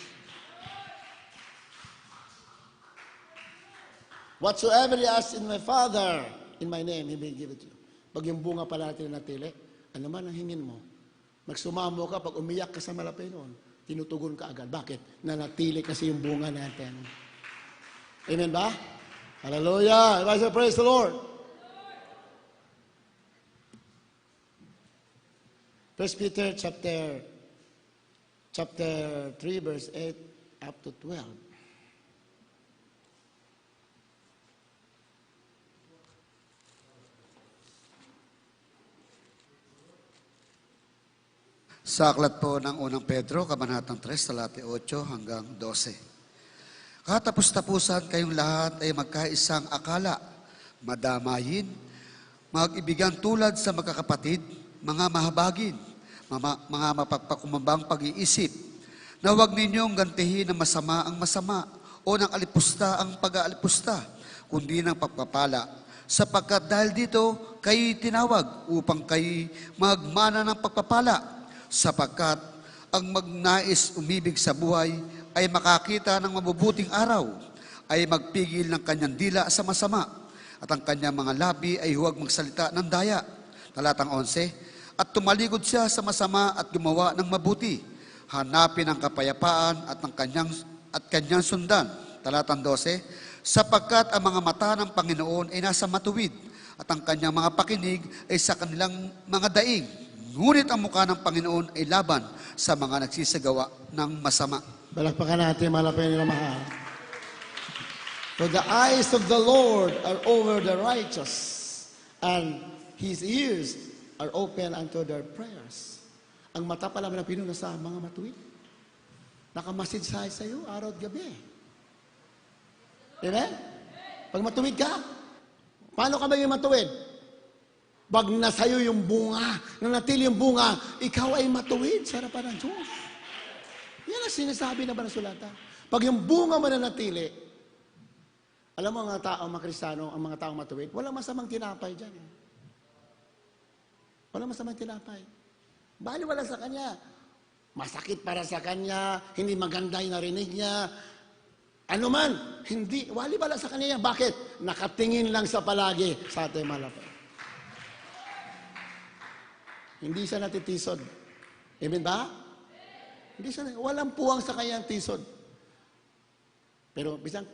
S2: Whatsoever you ask in my Father, in my name, He will give it to you. Pag yung bunga pala natin natili, ano man ang hingin mo? Magsumamo ka, pag umiyak ka sa malapay noon, tinutugon ka agad. Bakit? Nanatili kasi yung bunga natin. Amen ba? Hallelujah! Everybody say, praise the Lord! 1 Peter chapter 3, verse 8 up to 12.
S5: Sa aklat po ng unang Pedro, Kabanatang 3, talata 8 hanggang 12. Katapos-tapusan kayong lahat ay magkaisang akala, madamayin, mag-ibigan tulad sa magkakapatid, mga mahabagin, mga mapagpakumambang pag-iisip, na huwag ninyong gantihin ng masama ang masama o ng alipusta ang pag-aalipusta, kundi ng pagpapala. Sapagkat dahil dito, kayo'y tinawag upang kayo'y magmana ng pagpapala, sapagkat ang magnais umibig sa buhay ay makakita ng mabubuting araw, ay magpigil ng kanyang dila sa masama, at ang kanyang mga labi ay huwag magsalita ng daya. Talatang 11, at tumalikod siya sa masama at gumawa ng mabuti, hanapin ang kapayapaan at kanyang sundan. Talatang 12, sapagkat ang mga mata ng Panginoon ay nasa matuwid, at ang kanyang mga pakinig ay sa kanilang mga daing. Ngunit ang mukha ng Panginoon ay laban sa mga nagsisagawa ng masama.
S2: Balakpakan natin, malapay nila mahal. For the eyes of the Lord are over the righteous, and His ears are open unto their prayers. Ang mata pala ng Pinoy sa mga matuwid. Nakamasid sa iyo araw at gabi. Amen? Pag matuwid ka, paano ka maging matuwid? Pag nasayo yung bunga, nanatili yung bunga, ikaw ay matuwid sa harapan ng Diyos. Yan ang sinasabi ng Banal na Sulatan. Pag yung bunga mananatili, alam mo mga tao, mga Kristiyano, ang mga taong matuwid, walang masamang tinapay dyan. Walang masamang tinapay. Bali wala sa kanya. Masakit para sa kanya, hindi maganda yung narinig niya. Ano man, hindi, wali wala sa kanya yan. Bakit? Nakatingin lang sa palagi sa ating malapay. Hindi siya natitisod. Amen ba? Hindi siya, walang puwang sa kanyang tisod. Pero bisan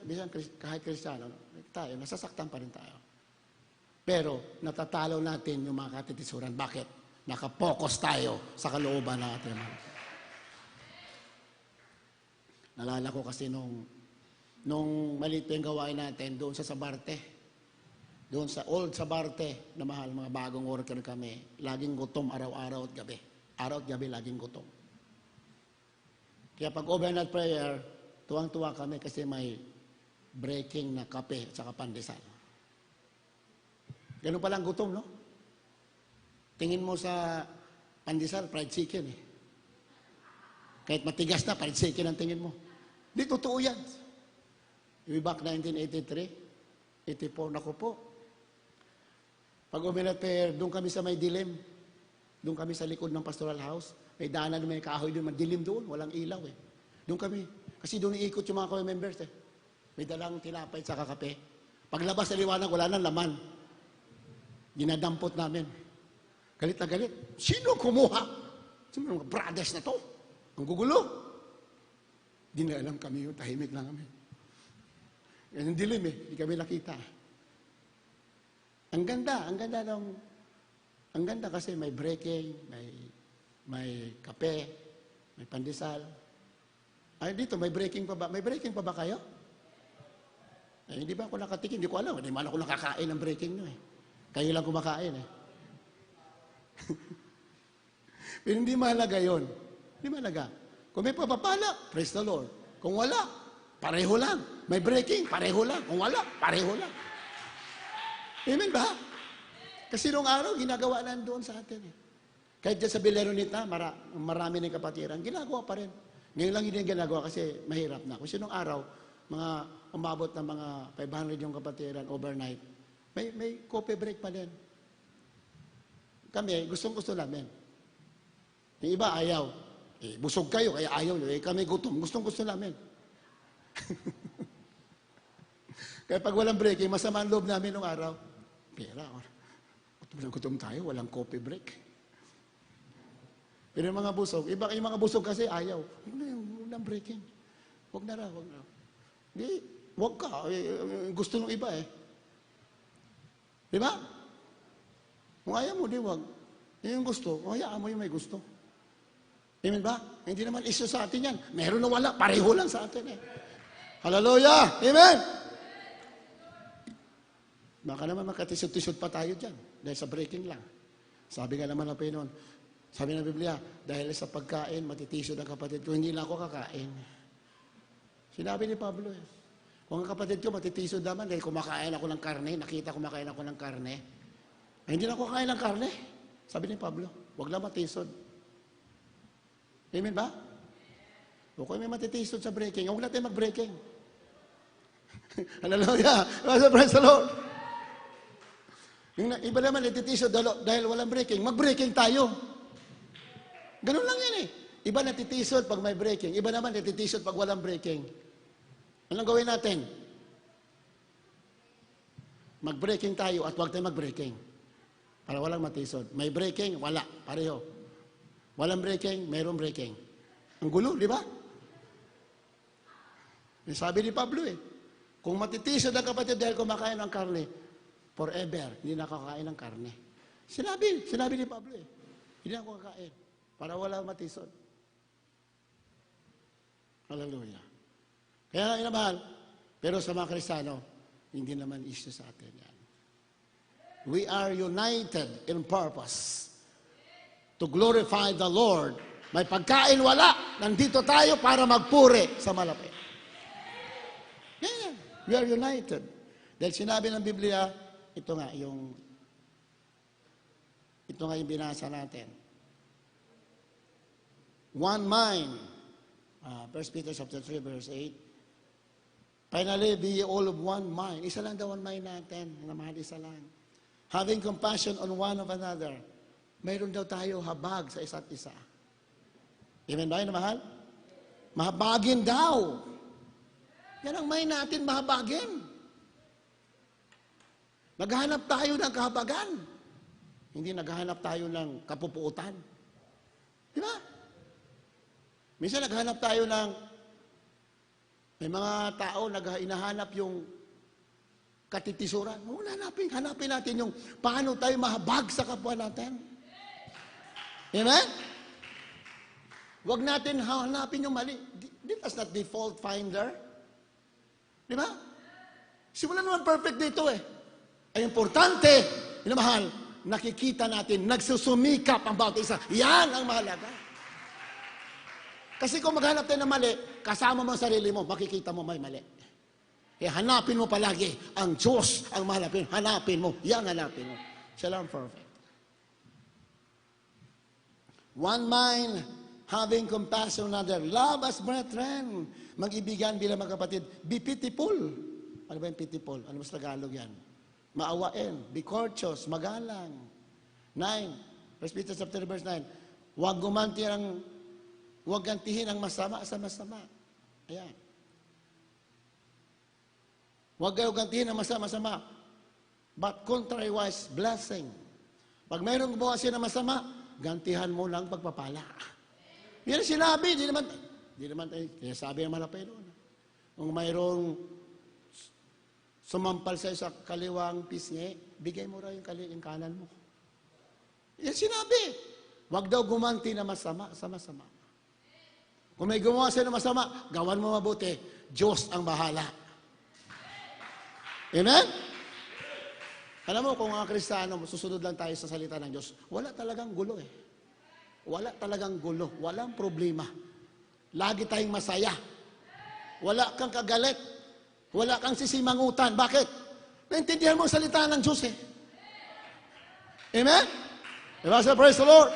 S2: kahit Kristiyano, tayo, nasasaktan pa rin tayo. Pero natatalo natin yung mga katitisuran. Bakit? Nakapokus tayo sa kalooban ng ating mga. Nalala ko kasi nung maliit pa yung gawain natin doon sa Sabarte. Doon sa old Sabarte na mahal, mga bagong worker kami. Laging gutom araw-araw at gabi. Araw at gabi laging gutom. Kaya pag overnight prayer, tuwang-tuwa kami kasi may breaking na kape at saka pandesal. Ganun palang gutom, no? Tingin mo sa pandesal, fried chicken eh. Kahit matigas na, fried chicken ang tingin mo. Di, totoo yan. Way back 1983, 84, naku po. Pag overnight prayer, doon kami sa may dilim. Doon kami sa likod ng pastoral house. May daanan na may kahoy doon, madilim doon, walang ilaw eh. Doon kami, kasi doon iikot yung mga members eh. May dalang tinapay sa kakape. Paglabas sa liwanag, wala nang laman. Ginadampot namin. Galit na galit. Sino kumuha? Sino mga brothers na to? Ang gugulo. Di na alam kami yun, tahimik lang kami. Yan yung dilim eh, di kami nakita. Ang ganda kasi may breaking, may kape, may pandesal. Ay, dito, may breaking pa ba? May breaking pa ba kayo? Ay, hindi ba ako nakatikim? Hindi ko alam. Hindi man ako nakakain ng breaking nyo eh. Kayo lang kumakain eh. Pero hindi mahalaga yun. Hindi mahalaga. Kung may papapala, praise the Lord. Kung wala, pareho lang. May breaking, pareho lang. Kung wala, pareho lang. Amen ba? Kasi noong araw, ginagawa na doon sa atin eh. Kahit dyan sa Bileronita, marami ng kapatiran, ginagawa pa rin. Ngayon lang hindi ginagawa kasi mahirap na. Kasi noong araw, mga umabot ng mga 500 yung kapatiran overnight, may coffee break pa din. Kami, gustong-gusto namin. Yung iba, ayaw. Busog kayo, kaya ayaw nyo. Kami gutom, gustong-gusto namin. Kaya pag walang break, masama ang loob namin noong araw. Pera, gutom tayo, walang coffee break. Pero yung mga busog, yung mga busog kasi ayaw. Huwag na breaking. Huwag na raw. Di, huwag ka. Gusto ng iba eh. Di ba? Kung ayaw mo, di huwag. Yung gusto, hayaan mo yung may gusto. Amen ba? Hindi naman issue sa atin yan. Meron na wala, pareho lang sa atin eh. Hallelujah! Amen! Baka naman makatisod-tisod pa tayo dyan. Dahil sa breaking lang. Sabi nga naman ng Panginoon, sabi ng Biblia, dahil sa pagkain, matitisod ang kapatid ko, hindi lang ako kakain. Sinabi ni Pablo eh. Kung ang kapatid ko matitisod naman dahil kumakain ako ng karne, nakita kumakain ako ng karne. Ay, hindi na ako kakain ng karne. Sabi ni Pablo, huwag lang matisod. Amen ba? O kung may matitisod sa breaking, huwag natin mag-breaking. Hallelujah! Praise the Lord! Yung iba naman natitisod dahil walang breaking, mag-breaking tayo. Ganun lang yan eh. Iba natitisod pag may breaking, iba naman natitisod pag walang breaking. Anong gawin natin? Mag-breaking tayo at huwag tayo mag-breaking. Para walang matisod. May breaking, wala. Pareho. Walang breaking, mayroong breaking. Ang gulo, di ba? Yung sabi ni Pablo eh, kung matitisod ang kapatid dahil kumakain ng karne, forever, hindi nakakain ng karne. Sinabi ni Pablo eh, hindi ako kakain para wala matisod. Hallelujah. Kaya inamahal, pero sa mga Kristiyano, hindi naman issue sa atin yan. We are united in purpose to glorify the Lord. May pagkain wala, nandito tayo para magpuri sa malapit. Yan. We are united. Dahil sinabi ng Biblia, ito nga yung binasa natin. One mind. 1 Peter chapter 3 verse 8. Finally, be ye all of one mind. Isa lang daw ang mind natin. Namahal, isa lang. Having compassion on one of another. Mayroon daw tayo habag sa isa't isa. Amen ba yun, namahal? Mahabagin daw. Yan ang mind natin, mahabagin. Naghahanap tayo ng kahabagan. Hindi naghahanap tayo ng kapupuutan. Di ba? Minsan naghahanap tayo ng, may mga tao hinahanap yung katitisuran. Hanapin natin yung paano tayo mahabag sa kapwa natin. Amen? Huwag natin hanapin yung mali. Let us not be fault finder. Di ba? Wala naman perfect dito eh. Ay importante, minamahal, nakikita natin, nagsusumikap ang bawat isa. Yan ang mahalaga. Kasi kung maghanap tayo ng mali, kasama mo ang sarili mo, makikita mo may mali. Kaya hanapin mo palagi ang Diyos ang mahalapin. Hanapin mo. Yan hanapin mo. Siya lang perfect. One mind, having compassion on another. Love as brethren. Mag-ibigan bilang magkapatid. Be pitiful. Ano ba yung pitiful? Ano mas Tagalog yan? Maawain. Be courteous. Magalang. 9. 1 Peter chapter verse 9. Huwag gantihin ang masama sa masama. Ayan. Huwag kayo gantihin ang masama. But contrariwise, blessing. Pag mayroong gumawa siya ng masama, gantihan mo lang pagpapala. Yan ang sinabi. Di naman tayo. Kaya sabi ng malapay doon. Kung mayroong sumampal sa'yo sa kaliwang pisngi, bigay mo rin yung kanan mo. Yan sinabi. Huwag daw gumanti na masama sa masama. Kung may gumawa sa'yo ng masama, gawan mo mabuti. Diyos ang bahala. Amen? Alam mo, kung mga Kristiyano, susunod lang tayo sa salita ng Diyos, wala talagang gulo eh. Wala talagang gulo. Walang problema. Lagi tayong masaya. Wala kang kagalit. Wala kang sisimangutan. Bakit? Naintindihan mo ang salita ng Diyos eh. Amen? Diba? Praise the Lord.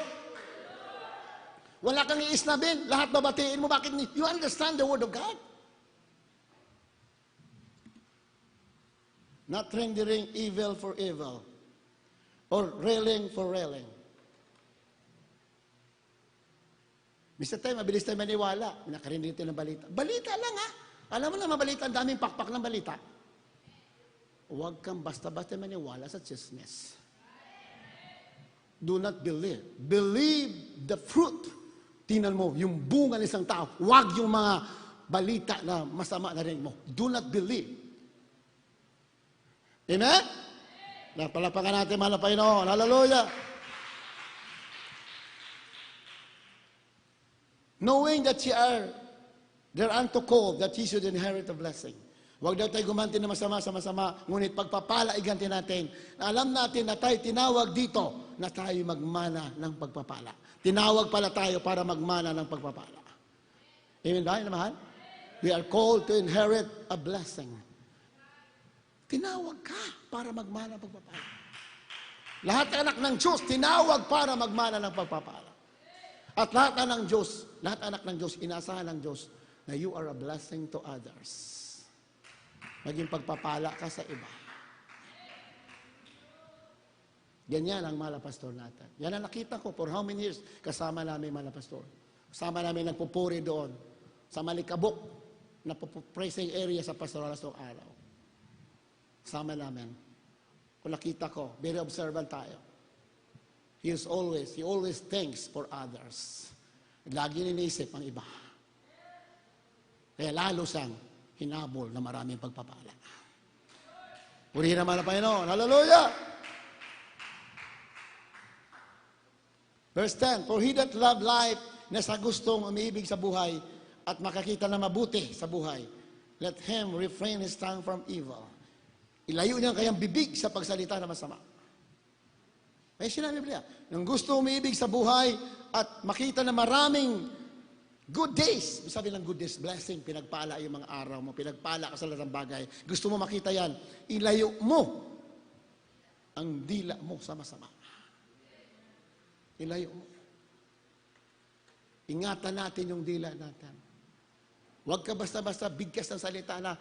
S2: Wala kang iisnabin. Lahat babatiin mo. Bakit? You understand the Word of God. Not rendering evil for evil. Or railing for railing. Mr. Tay, mabilis tayo maniwala. Nakarinig tayo ng balita. Balita lang ha. Alam mo na mabalita, ang daming pakpak ng balita. Huwag kang basta-basta maniwala sa chismis. Do not believe. Believe the fruit. Tingnan mo, yung bunga ng isang tao. Huwag yung mga balita na masama na rin mo. Do not believe. Amen? Napalapakan natin, mahal na Panginoon. Hallelujah. Knowing that ye are thereunto called, that ye should inherit a blessing. Huwag daw tayo gumanti na masama sa masama, ngunit pagpapala, iganti natin. Alam natin na tayo tinawag dito na tayo magmana ng pagpapala. Tinawag pala tayo para magmana ng pagpapala. Amen ba? Mahal? We are called to inherit a blessing. Tinawag ka para magmana ng pagpapala. Lahat ng anak ng Diyos, tinawag para magmana ng pagpapala. At lahat anak ng Diyos, inaasahan ng Diyos na you are a blessing to others. Maging pagpapala ka sa iba. Ganyan ang malapastor natin. Yan ang nakita ko for how many years kasama namin malapastor. Kasama namin nagpupuri doon sa Malikabok na praising area sa pastoral sa araw. Kasama namin. Kung nakita ko, very observant tayo. He always thinks for others. Lagi niniisip ang iba. Kaya lalo siyang hinabol na maraming pagpapala. Purihin naman ang Panginoon. Hallelujah! Verse 10, for he that love life, na sa gustong umiibig sa buhay at makakita na mabuti sa buhay, let him refrain his tongue from evil. Ilayo niya ang kayang bibig sa pagsalita na masama. May sinabi Biblia, nang gusto umiibig sa buhay at makita na maraming good days, sabi ng good days, blessing, pinagpala yung mga araw mo, pinagpala ka sa lahat ng bagay, gusto mo makita yan, ilayo mo ang dila mo sa masama. Ilayo mo. Ingatan natin yung dila natin. Huwag ka basta-basta bigkas ng salita na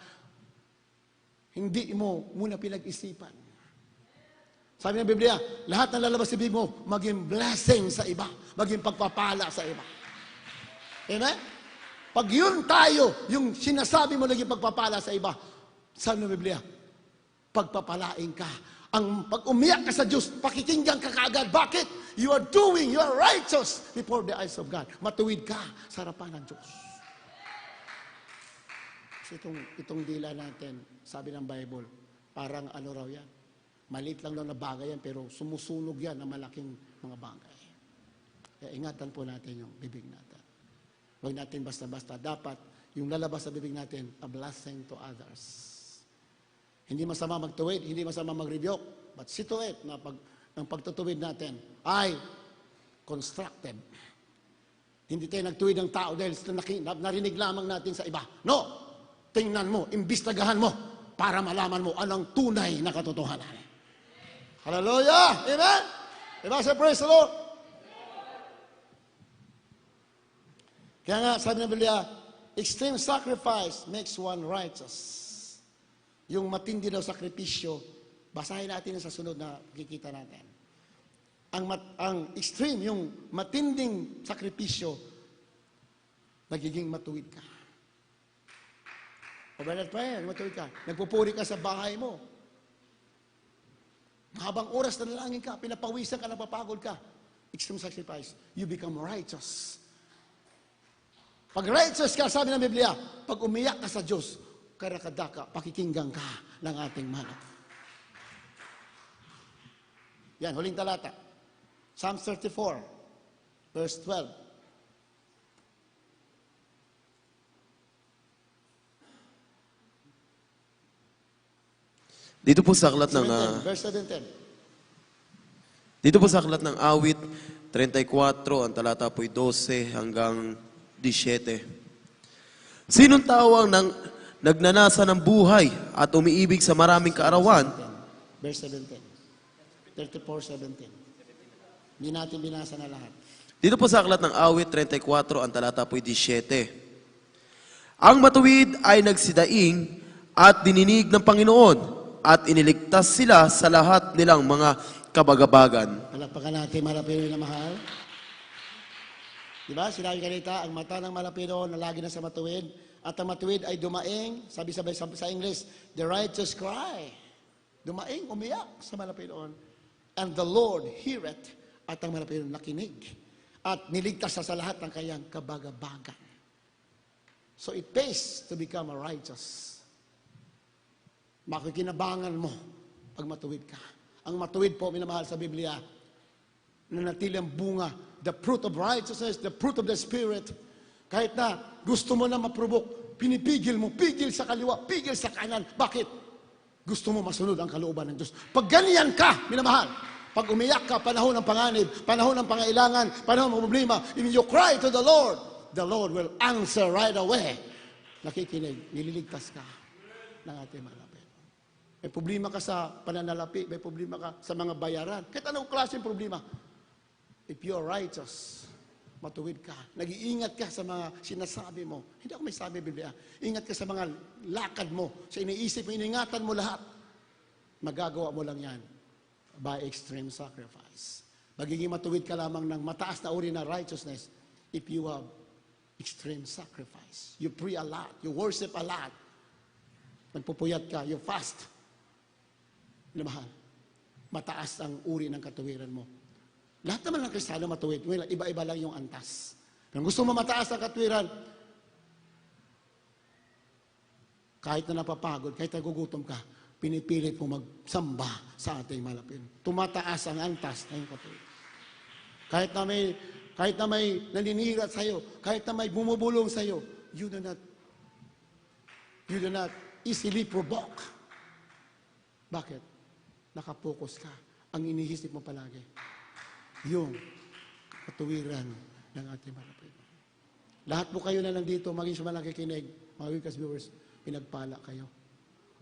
S2: hindi mo muna pinag-isipan. Sabi ng Biblia, lahat ng lalabas sa bibig mo, maging blessing sa iba, maging pagpapala sa iba. Amen? Pag yun tayo, yung sinasabi mo naging pagpapala sa iba, sabi ng Biblia, pagpapalain ka. Ang pag umiyak ka sa Diyos, pakikinggan ka kaagad. Bakit? You are righteous before the eyes of God. Matuwid ka sa harapan ng Diyos. So itong dila natin, sabi ng Bible, parang ano raw yan. Maliit lang na bagay yan, pero sumusunog yan ng malaking mga bagay. Kaya ingatan po natin yung bibig natin. Huwag natin basta-basta. Dapat yung lalabas sa bibig natin, a blessing to others. Hindi masama magtuwid, hindi masama mag-rebuke, but see to it na ang pagtutuwid natin ay constructive. Hindi tayo nagtuwid ng tao dahil narinig lamang natin sa iba. No! Tingnan mo, imbistagahan mo para malaman mo anong tunay na katotohanan. Hallelujah! Amen? Diba sa praise the Lord? Kaya nga, sabi ng Biblia, extreme sacrifice makes one righteous. Yung matindi daw sakripisyo, basahin natin sa sunod na kikita natin. Ang extreme, yung matinding sakripisyo, nagiging matuwid ka. O Brother Prayer, matuwid ka. Nagpupuri ka sa bahay mo. Mahabang oras na nalangin ka, pinapawisan ka, napapagod ka. Extreme sacrifice, you become righteous. Pag righteous ka, sabi ng Biblia, pag umiyak ka sa Diyos, karakadaka, pakikinggan ka ng ating mana. Yan, huling talata. Psalm 34, verse 12.
S3: Dito po sa aklat ng
S2: verse 17.
S3: Dito po sa aklat ng Awit 34, ang talata po'y 12 hanggang 17. Sinong tao ang nagnanasa ng buhay at umiibig sa maraming kaarawan?
S2: Verse 17. 34:17. Hindi natin binasa na lahat.
S3: Dito po sa aklat ng Awit 34, ang talata po'y 17. Ang matuwid ay nagsidaing at dininig ng Panginoon at iniligtas sila sa lahat nilang mga kabagabagan.
S2: Palakpakan natin, malapiro na mahal. Diba? Sinabi kanita, ang mata ng malapiro na lagi na sa matuwid, at ang matuwid ay dumaing, sabi-sabay sa English, the righteous cry. Dumaing, umiyak sa malapiro. And the Lord heareth, at ang malapiro nakinig. At niligtas sa lahat ng kayang kabagabagan. So it pays to become a righteous. Makikinabangan mo pag matuwid ka. Ang matuwid po, minamahal sa Biblia, nanatili ang bunga, the fruit of righteousness, the fruit of the Spirit. Kahit na gusto mo na maprobok, pinipigil mo, pigil sa kaliwa, pigil sa kanan. Bakit? Gusto mo masunod ang kalooban ng Diyos. Pag ganyan ka, minamahal, pag umiyak ka, panahon ng panganib, panahon ng pangailangan, panahon ng problema, if you cry to the Lord will answer right away. Nakikinig, nililigtas ka ng ating malapit. May problema ka sa pananalapi, may problema ka sa mga bayaran. Kahit anong klaseng problema. If you are righteous, matuwid ka. Nag-iingat ka sa mga sinasabi mo. Hindi ako may sabi Biblia. Ingat ka sa mga lakad mo, sa iniisip mo, iningatan mo lahat. Magagawa mo lang yan by extreme sacrifice. Magiging matuwid ka lamang ng mataas na uri na righteousness if you have extreme sacrifice. You pray a lot. You worship a lot. Nagpupuyat ka. You fast. Mahal. Mataas ang uri ng katuwiran mo. Lahat naman ng Kristiyano matuwid. Well, iba-iba lang yung antas. Kung gusto mo mataas ang katuwiran, kahit na napapagod, kahit nagugutom ka, pinipilit mo magsamba sa ating malapit. Tumataas ang antas ng katuwiran. Kahit na may naninira sa'yo, kahit na may bumubulong sa'yo, you do not easily provoke. Bakit? Nakapokus ka. Ang inihisip mo palagi, yung katuwiran ng ating malapit. Lahat po kayo na nandito, maging sa mga nakikinig, mga Witness viewers, pinagpala kayo.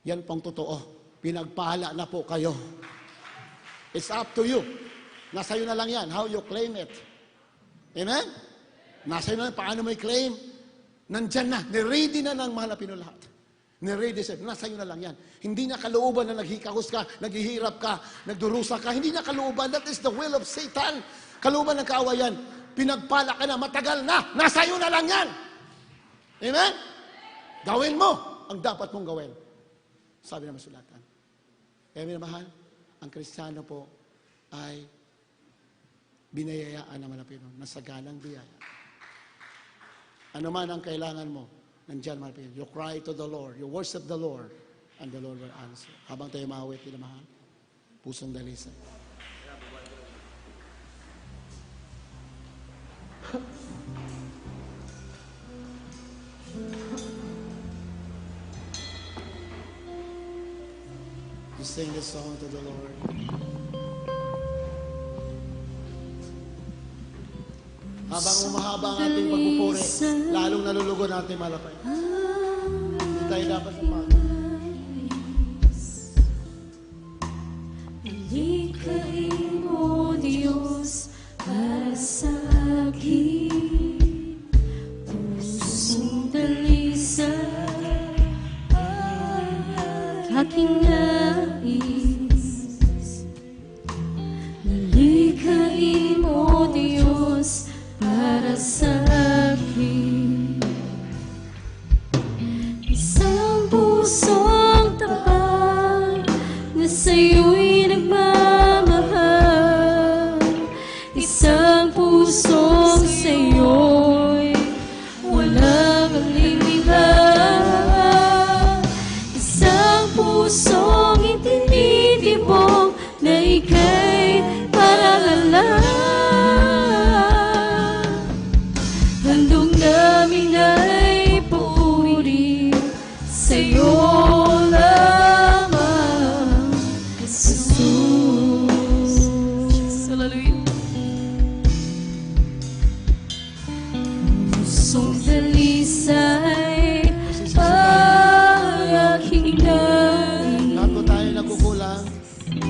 S2: Yan pong totoo. Pinagpala na po kayo. It's up to you. Nasa iyo na lang yan. How you claim it. Amen? Nasa iyo na lang. Paano mo i-claim? Nandyan na. Niready na ng mga Pilipino lahat. Niready siya. Nasa iyo na lang yan. Hindi na kalooban na naghikahos ka, naghihirap ka, nagdurusa ka. Hindi na kalooban. That is the will of Satan. Kalooban ng kaawayan. Pinagpala ka na. Matagal na. Nasa iyo na lang yan. Amen? Gawin mo ang dapat mong gawin. Sabi ng masulatan. Kaya minamahal, ang Kristiyano po ay binayayaan ng Pilipino na sagalang biyaya. Ano man ang kailangan mo, nandiyan mga Pilipino. You cry to the Lord, you worship the Lord, and the Lord will answer. Habang tayo maawit, minamahal, pusong dalisay. You sing this song to the Lord. Habang umahaba ang ating pagpupuri, lalong nalulugo natin malapay. Hindi tayo dapat sumama.
S6: Ilikhain mo, Diyos, para sa akin. Pusong dalisay, aking nais. Ilikhain mo, Diyos, para sa akin. Isang pusong tapat na sa'yo'y nagmamahal. Isang pusong sa'yo'y walang aliliban. Isang pusong itinitibok na ika'y paralalan. Handog namin ay puri sa'yo lamang, Jesus. Hallelujah. Pusong dalisay ang aking nais.
S2: Lahat po tayo nagkukulang.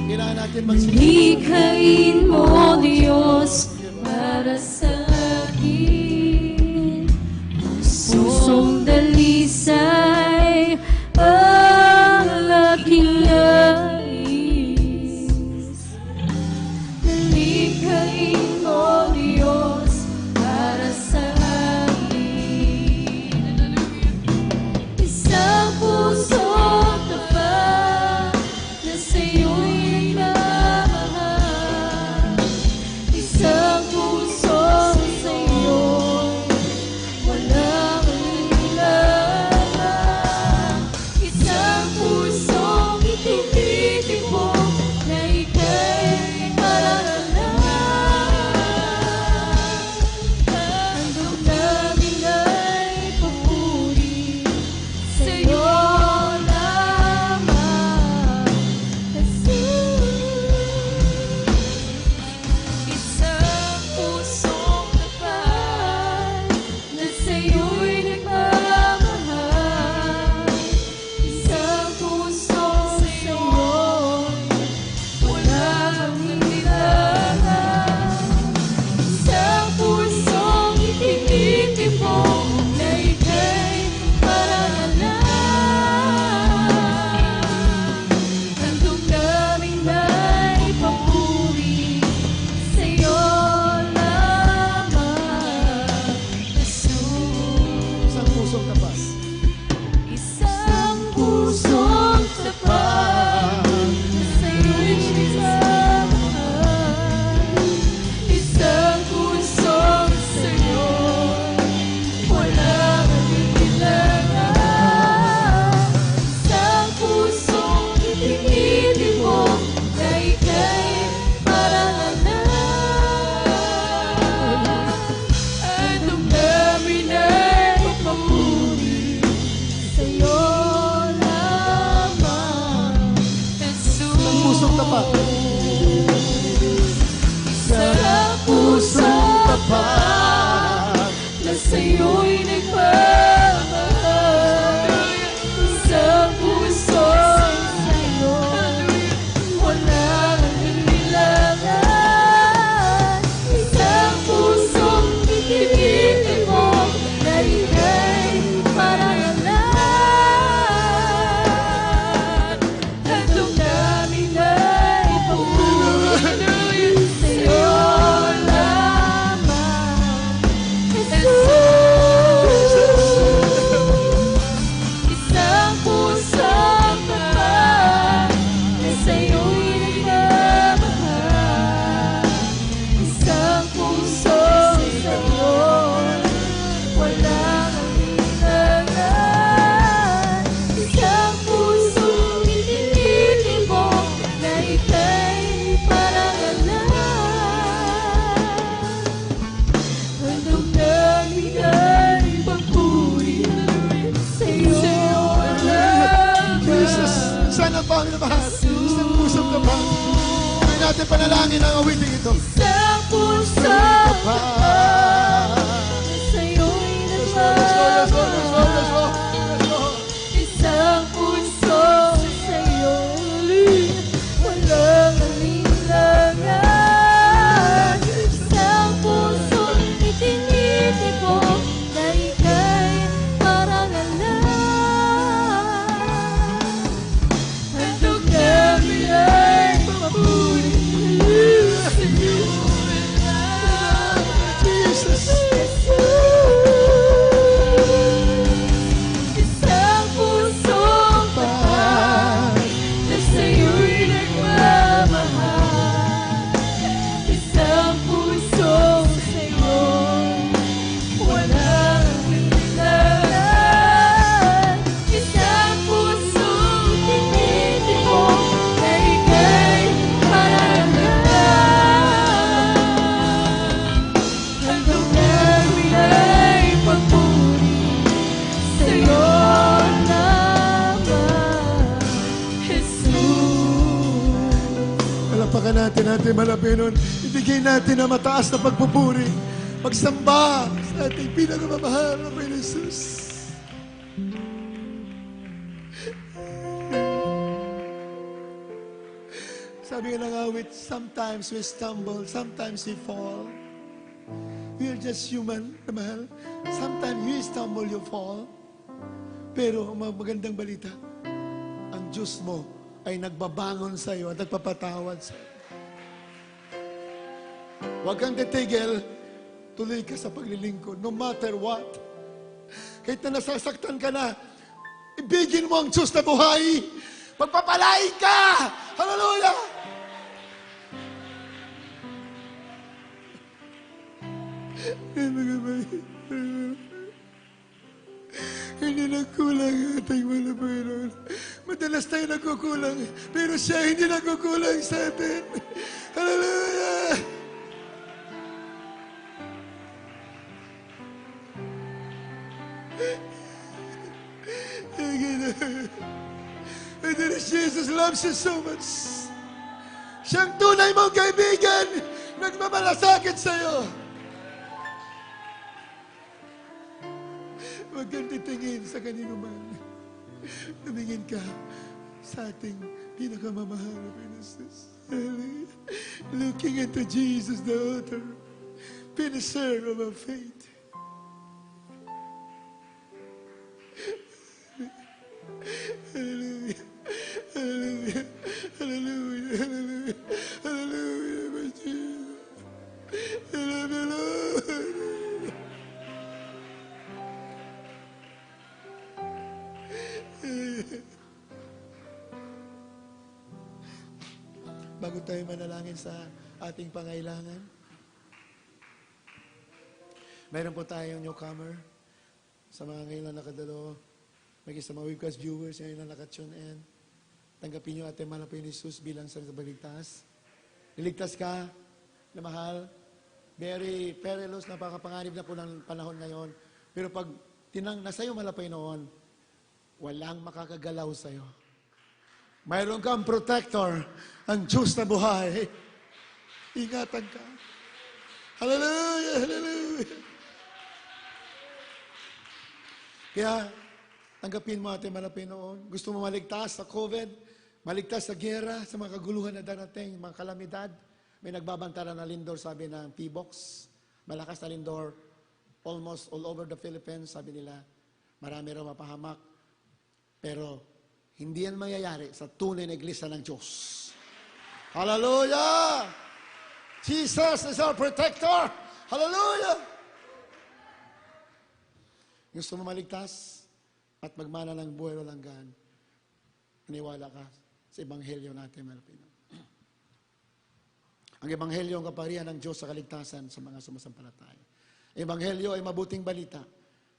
S2: Kailangan natin magsimula.
S6: Ilikhain mo, Diyos, para sa akin. Pusong dalisay ang aking nais. Ilikhain mo, Diyos, para sa akin. Isang pusong tapat na sa'yo'y nagmamahal. Isang pusong sa'yo'y walang aliliman. Isang pusong itinitibok na ika'y paralalan. sa'yo'y nagmamahal. Isang puso sa'yo, walang alinlangan. Isang pusong itinitin mo na ika'y parangalan. Handog namin ay papuri sa'yo lamang, Jesus. Isang pusong tapat na sa'yo'y nagmamahal. Isang puso sa'yo, walang alinlangan. Isang pusong itinitin mo na ika'y parangalan. Handog namin ay papuri sa'yo lamang.
S2: Jesus, sana pa ang mahal. Isang pusong kapal. Kaya natin panalangin ang awiting ito.
S6: Isang puso tapat na sa'yo'y nagmamahal. Isang puso sa'yo, walang alinlangan. Isang puso itinitin mo na ika'y parangalan. Handog namin ay papuri sa'yo lamang,
S2: Jesus.
S6: Isang pusong tapat na sa'yo'y nagmamahal. Isang puso sa'yo, walang alinlangan. Isang pusong tinitin mo na ika'y parangalan. Handog namin ay papuri sa'yo lamang, Jesus.
S2: Palapakan natin ating malapinon. Ibigay natin ang mataas na pagpupuri. Magsamba sa ating pinakamamahal na Panginoon Jesus. Sabi nga ng awit, sometimes we stumble, sometimes we fall. We are just human, na mahal. Sometimes you stumble, you fall. Pero ang magandang balita, ang Diyos mo ay nagbabangon sa iyo at nagpapatawad sa iyo. Huwag kang titigil, tuloy ka sa paglilingkod, no matter what. Kahit na nasasaktan ka na, ibigin mo ang Diyos na buhay. Pagpapalain ka! Hallelujah! Hindi nagkulang ang ating mga Panginoon. Madalas tayo nagkukulang, pero siya hindi nagkukulang sa atin. Hallelujah! And then Jesus loves you so much. Siyang tunay mong kaibigan, nagmamalasakit sa'yo. Huwag kang titingin sa kanino man. Tumingin ka sa ating pinakamamahal na Panginoon. Hallelujah. Looking into Jesus, the author, finisher of our faith. Hallelujah. Hallelujah. Hallelujah. Hallelujah. Hallelujah. My Jesus. I love you, Lord. Bago tayo manalangin sa ating pangailangan, mayroon po tayong newcomer sa mga ngayon na nakadalo, maging sa mga webcast viewers ngayon na nakatune in. Tanggapin niyo ating mahal na Panginoon Jesus bilang sa baligtas. Niligtas ka na mahal. Very perilous, napakapanganib na po ng panahon ngayon. Pero pag nasa iyo mahal na Panginoon, walang makakagalaw sa iyo. Mayroon kang protector, ang Diyos na buhay. Ingatan ka. Hallelujah, hallelujah. Kaya, tanggapin mo ating mga Pinoon. Gusto mo maligtas sa COVID, maligtas sa gera, sa mga kaguluhan na darating, mga kalamidad. May nagbabantara na lindor, sabi ng P-Box. Malakas na lindor, almost all over the Philippines, sabi nila. Marami raw mapahamak. Pero, hindi yan mangyayari sa tunay na iglesia ng Diyos. Hallelujah! Jesus is our protector! Hallelujah! Gusto mo maligtas at magmana ng buhay walang hanggan, maniwala ka sa Ebanghelyo natin, mga Pinoy. Ang Ebanghelyo ang kaparihan ng Diyos sa kaligtasan sa mga sumasampalataya. Ang Ebanghelyo ay mabuting balita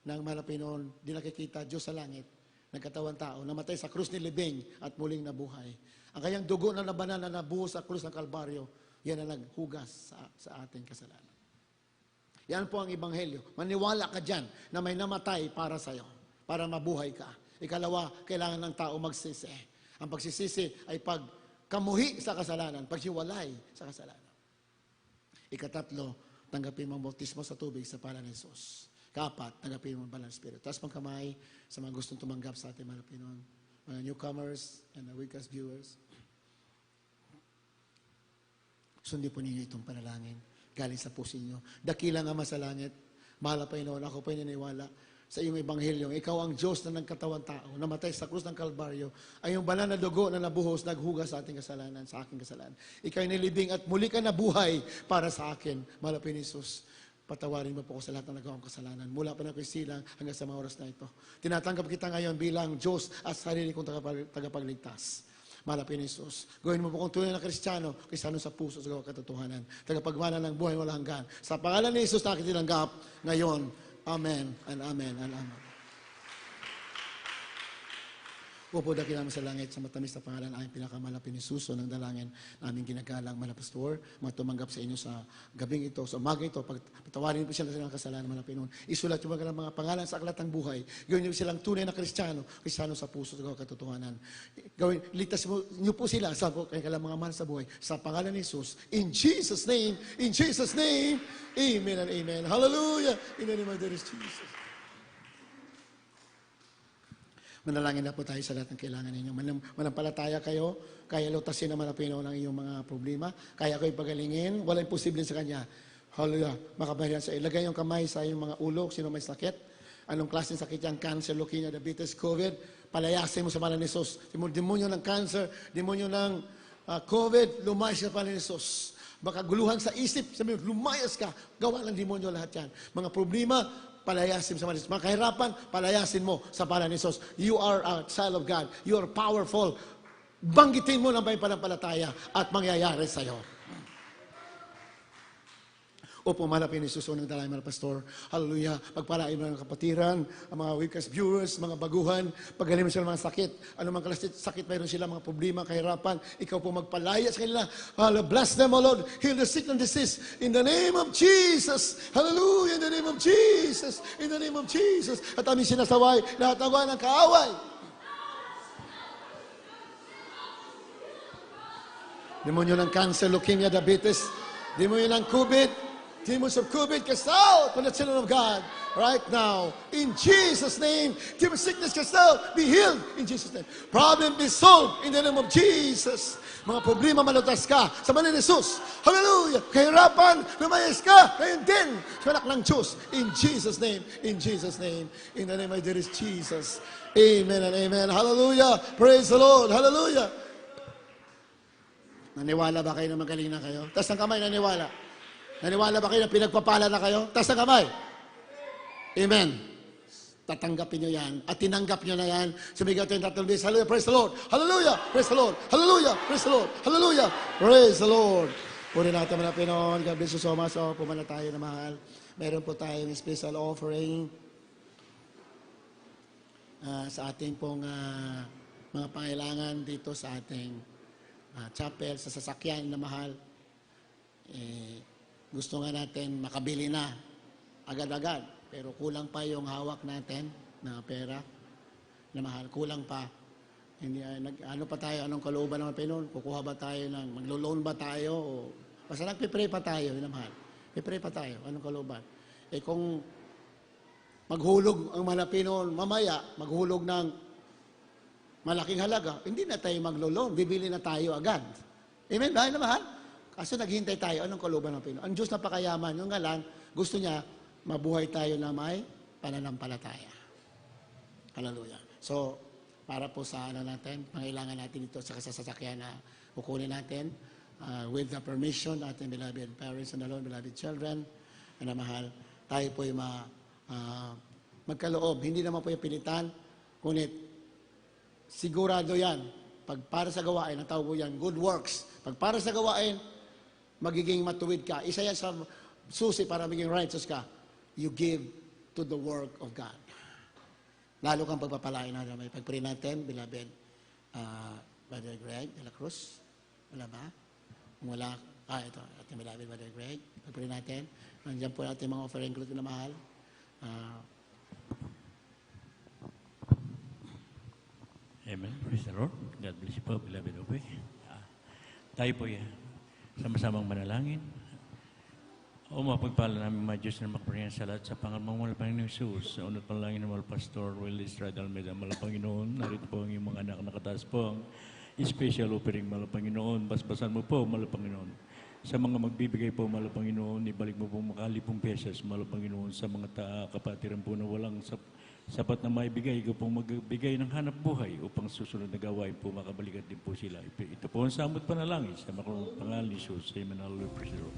S2: ng mga Pinoy, di nakikita Diyos sa langit, nagkatawang tao, namatay sa krus ni libing at muling nabuhay. Ang kanyang dugo na labanan na nabuhos sa krus ng Kalbaryo, yan ang naghugas sa ating kasalanan. Yan po ang Ebanghelyo. Maniwala ka dyan na may namatay para sa'yo, para mabuhay ka. Ikalawa, kailangan ng tao magsisi. Ang pagsisisi ay pagkamuhi sa kasalanan, paghiwalay sa kasalanan. Ikatatlo, tanggapin mo ang bautismo sa tubig sa pangalan ni Jesus. Kaapat, tanggapin mo ang banal na Espiritu. Taas pang kamay sa mga gustong tumanggap sa ating mga Pinoy, mga newcomers and the weakest viewers. Sundin po ninyo itong panalangin galing sa puso niyo. Dakilang Ama sa langit, mahal na Panginoon, ako po naniniwala sa iyong Ebanghelyo. Ikaw ang Diyos na nagkatawang tao, namatay sa krus ng Kalbaryo, ay yung banal na dugo na nabuhos, naghugas sa ating kasalanan, sa aking kasalanan. Ikaw ay nilibing at muli ka nabuhay para sa akin, mahal na Panginoon Jesus. Patawarin mo po ko sa lahat ng nagawang kasalanan. Mula pa na ako'y silang hanggang sa mga oras na ito. Tinatanggap kita ngayon bilang Diyos at sarili kong tagapagligtas. Mahal na Panginoon Jesus. Gawin mo po kung tunay na Kristiyano, Kristiyano sa puso sa gawang katotohanan. Tagapagmana ng buhay walang hanggan. Sa pangalan ni Jesus na kitilanggap ngayon. Amen and amen and amen. Upo dakil namin sa langit sa matamis na pangalan ay pinakamalapit ni Suso ng dalangin na aming ginagalang malapastor, matumanggap sa inyo sa gabing ito, sa umaga ito, pagtawarin po sila sa kasalanan malapit noon. Isulat yung mga pangalan sa aklat ng buhay. Gawin niyo silang tunay na Kristiyano sa puso sa katotohanan. Gawin, ligtas niyo po sila sa kanilang mga mahal sa buhay sa pangalan ni Jesus. In Jesus' name, amen and amen. Hallelujah! In the name of Jesus. Manalangin na po tayo sa lahat ng kailangan ninyo. Manampalataya kayo, kaya lutasin naman ang Panginoon ang iyong mga problema, kaya kayo pagalingin, walang imposible sa Kanya. Hallelujah, makabahiran sa iyo. Ilagay yung kamay sa iyong mga ulo, sino may sakit, anong klaseng sakit yan, cancer, leukemia, diabetes, COVID, palayasin mo sa pangalan ni Jesus. Demonyo ng cancer, demonyo ng COVID, lumayas sa pangalan ni Jesus. Baka guluhan sa isip, sabi mo, lumayas ka, gawa ng demonyo lahat yan. Mga problema, palayasin sa mga mga kahirapan, palayasin mo sa pangalan ni Jesus. You are a child of God. You are powerful. Banggitin mo ng may pananampalataya at mangyayari sa iyo. Opo, malapit ni Jesus ng dalay, mga pastor. Hallelujah. Pagpalain mo ng kapatiran, ang mga weakest viewers, mga baguhan, pagaling mo sila mga sakit. Ano mang klaseng sakit mayroon sila, mga problema, kahirapan. Ikaw po magpalaya sa kanila. Hallelujah. Bless them, O Lord. Heal the sick and disease. In the name of Jesus. Hallelujah. In the name of Jesus. In the name of Jesus. At aming sinasaway, lahat ng ng kaaway. Demonyo ng cancer, leukemia, diabetes. Demonyo ng COVID. Demons of COVID, cast out from the children of God right now. In Jesus' name. Demon sickness, cast out. Be healed in Jesus' name. Problem be solved in the name of Jesus. Mga problema, malutas ka sa pangalan ni Jesus. Hallelujah. Kahirapan, lumayas ka. Ngayon din, sa anak ng Diyos. In Jesus' name. In Jesus' name. In the name of dearest Jesus. Amen and amen. Hallelujah. Praise the Lord. Hallelujah. Naniwala ba kayo na magaling na kayo? Taas ng kamay, naniwala. Naniwala ba kayo na pinagpapala na kayo? Taas ng kamay. Amen. Tatanggapin nyo yan. At tinanggap nyo na yan. Sumigaw tayo ng tatlong beses. Hallelujah. Praise the Lord. Hallelujah. Praise the Lord. Hallelujah. Praise the Lord. Hallelujah. Praise the Lord. Puri natin mga Pinoon. God bless you so much. So, pumana tayo na mahal. Meron po tayong special offering sa ating pong mga pangailangan dito sa ating chapel, sa sasakyan na mahal. Gusto nga natin makabili na agad-agad, pero kulang pa yung hawak natin na pera na mahal. Kulang pa. Hindi, ano pa tayo, anong kalooban naman Pinoon? Kukuha ba tayo maglo-loan ba tayo? O, basta nagpipray pa tayo, na mahal. Pipray pa tayo, anong kalooban? Kung maghulog ang Malapino mamaya, maghulog ng malaking halaga, hindi na tayo maglo-loan, bibili na tayo agad. Amen ba? Mahal? Kaso naghihintay tayo, anong kalooban ng Panginoon? Ang Diyos na pakayaman, yung nga lang, gusto niya, mabuhay tayo na may pananampalataya. Hallelujah. So, para po sa natin, pangailangan natin ito sa kasasakyan na kukunin natin with the permission ating beloved parents and the Lord, beloved children, na mahal, tayo po yung magkaloob. Hindi naman po yung pilitan, ngunit sigurado yan. Pag para sa gawain, ang tawag po yan, good works. Pag para sa gawain, magiging matuwid ka. Isa yan sa susi para maging righteous ka. You give to the work of God. Lalo kang pagpapalain na may pagpray natin, beloved Brother Greg de la Cruz. Wala ba? Kung wala, ito, ating beloved Brother Greg. Pagpray natin. Nandiyan po natin mga offering group na mahal.
S7: Amen. Praise the Lord. God bless you po, beloved Ope. Tayo po sama-samang manalangin. O mapagpala namin mga Diyos na makaparingan sa lahat sa pangalan ng Panginoon Jesus. Sa unat panalangin ng mga Pastor Willie Estrada Almeida, Malang Panginoon. Narito po ang iyong mga anak nakataas po ang special offering, Malang Panginoon. Basbasan mo po, Malang Panginoon. Sa mga magbibigay po, Malang Panginoon, ibalik mo po makalipong pesos, Malang Panginoon, sa mga kapatiran po na walang sapat na maibigay, ikaw pong magbigay ng hanap buhay upang susunod na gawain po makabalikan din po sila. Ito po ang samot panalangin sa pangalan ni Jesus. Amen. Hallelujah. Praise the Lord.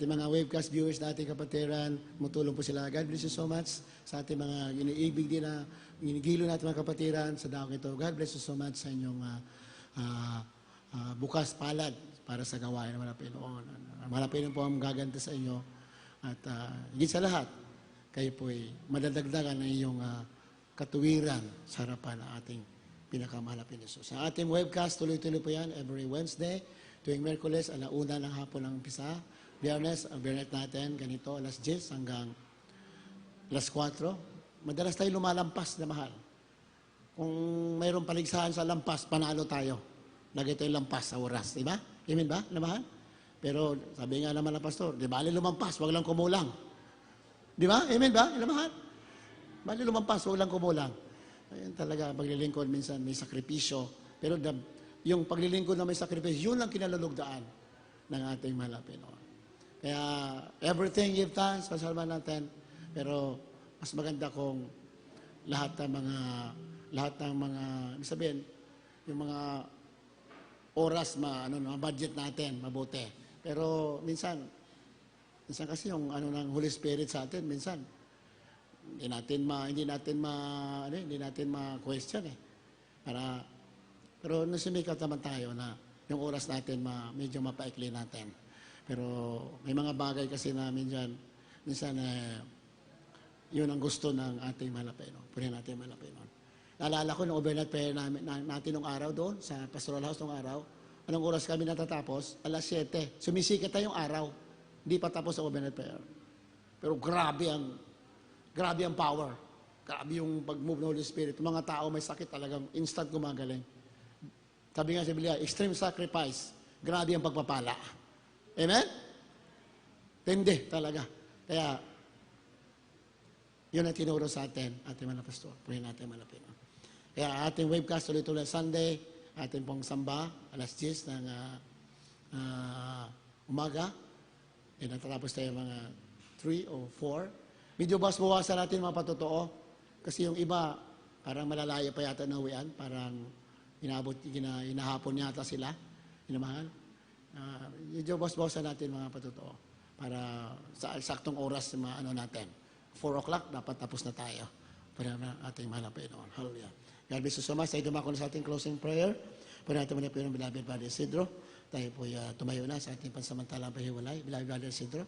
S2: Mga webcast viewers natin kapatiran, mutulong po sila. God bless you so much sa ating mga iniibig din na ginigilo natin mga kapatiran sa dakong ito. God bless you so much sa inyong bukas palad para sa gawain ng Malapinoon. Malapinoon po ang gaganda sa inyo. At higit sa lahat, kayo po ay madadagdagan ng inyong katuwiran sa harapan ng ating pinakamahal na Jesus. Sa ating webcast, tuloy-tuloy po yan every Wednesday. Tuwing Merkules, 1:00 ng hapon ang umpisa. Biyernes, ang Biyernes natin, ganito, 10:00 hanggang 4:00. Madalas tayo lumalampas na mahal. Kung mayroong paligsahan sa lampas, panalo tayo. Lagay tayo lampas sa oras, di ba? Amen ba, na mahal? Pero sabi nga naman ng pastor, di ba, lumampas, wag lang kumulang. Di ba? Amen ba, na mahal? Bali lumampas, wag lang kumulang. Ayun talaga, paglilingkod minsan may sakripisyo. Pero yung paglilingkod na may sakripisyo, yun lang kinalulugdaan ng ating mahal na Pinoon. Kaya everything give thanks, pasalman natin. Pero mas maganda kung lahat ng mga, ibig sabihin, yung mga oras, budget natin, mabuti. Pero minsan kasi yung ng Holy Spirit sa atin, minsan, hindi natin ma-question eh. Pero nasumikat naman tayo na yung oras natin medyo mapaikli natin. Pero may mga bagay kasi namin dyan, minsan yun ang gusto ng ating Malapino. Punin natin Malapino. Naalala ko nung overnight prayer natin nung araw doon, sa pastoral house nung araw, anong oras kami natatapos? 7:00. Sumisikat tayong araw. Hindi pa tapos ang overnight prayer. Pero grabe ang power. Grabe yung pag-move ng Holy Spirit. Yung mga tao may sakit talagang instant gumagaling. Sabi nga sa Biblia, extreme sacrifice. Grabe ang pagpapala. Amen? tindi talaga. Kaya, yun ang tinuro sa atin, ating mga pastor. Purihin natin mga Pilipino. Kaya ating webcast ulit-ulit Sunday, ating pong samba, alas 10 ng umaga. Then natatapos tayo mga 3 o 4. Medyo bawasan natin mga patotoo. Kasi yung iba, parang malalaya pa yata na uwian. Parang inahapon yata sila. Inamahal. Medyo bawasan natin mga patotoo. Para sa saktong oras na natin. 4 o'clock, dapat tapos na tayo. Para ating mahal na Panginoon. Hallelujah. God bless you so much. Tayo dumako na sa ating closing prayer. Para natin muna po yung beloved Brother Isidro. Tayo po tumayo na sa ating pansamantalang pahiwalay. Beloved Brother Isidro.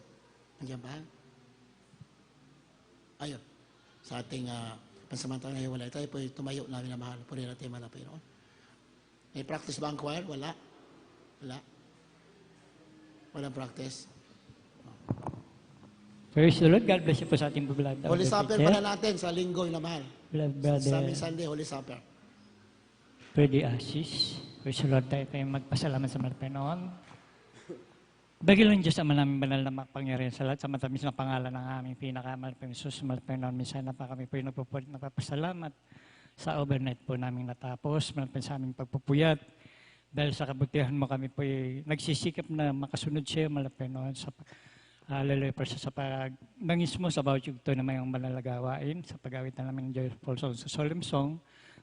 S2: Nandiyan ba? Ayun. Sa ating pansamantalang pahiwalay. Tayo po tumayo namin na mahal. Puri natin mahal na Panginoon. May practice ba ang choir? Wala. Wala. Walang practice.
S8: Praise the Lord. God bless you po sa ating beloved.
S2: Holy Supper pala natin sa linggo na mahal.
S8: Beloved
S2: Sa
S8: brother,
S2: aming Sunday, Holy Supper.
S8: Freddy Assis. Praise the Lord, tayo kayo magpasalamat sa mga Panginoon. Bagil ng Diyos Ama namin banal na makapangyarihan sa lahat sa matamis na pangalan ng aming pinakamahal na Jesus, mga Panginoon. Minsan na pa kami po yung napapasalamat sa overnight po namin natapos, malapit sa aming pagpupuyat. Dahil sa kabutihan mo kami po nagsisikap na makasunod siya, mga Panginoon, sa hallelujah po sa pagnangis mo sa bawat yugto na mayong manalagawain sa pag-awit na namin ng Joyful Song sa Solemn Song.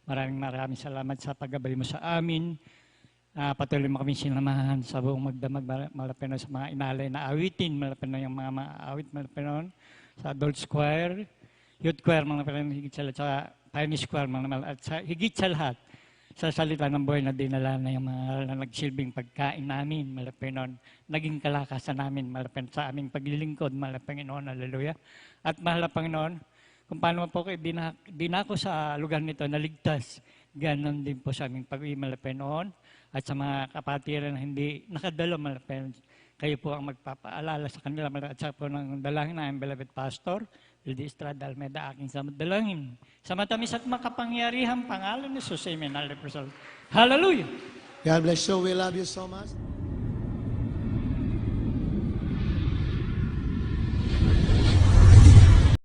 S8: Maraming salamat sa paggabay mo sa amin. Patuloy mo kami sinamahan sa buong magdamag malapit na sa mga inalay na awitin, malapit na yung mga maawit, malapit na sa Adult Choir, Youth Choir, malapit na higit sa lahat, sa Pioneer Choir, at sa higit sa lahat, sa salita ng buhay na dinala na yung mga nagsilbing pagkain namin, malapit noon, naging kalakasan namin, malapit sa aming paglilingkod, malapit Panginoon, hallelujah. At mahal na Panginoon, kung paano po kayo dinako sa lugar nito naligtas, ganon din po sa aming pag-uwi, malapit noon, at sa mga kapatiran na hindi nakadalo, malapit, kayo po ang magpapaalala sa kanila, at sa po ng dalangin namin, beloved Pastor, Hildy Estrada Almeida, aking dalangin. Sa matamis at makapangyarihang pangalan ni Jesus, amen. Hallelujah.
S2: God bless you. We love you so much.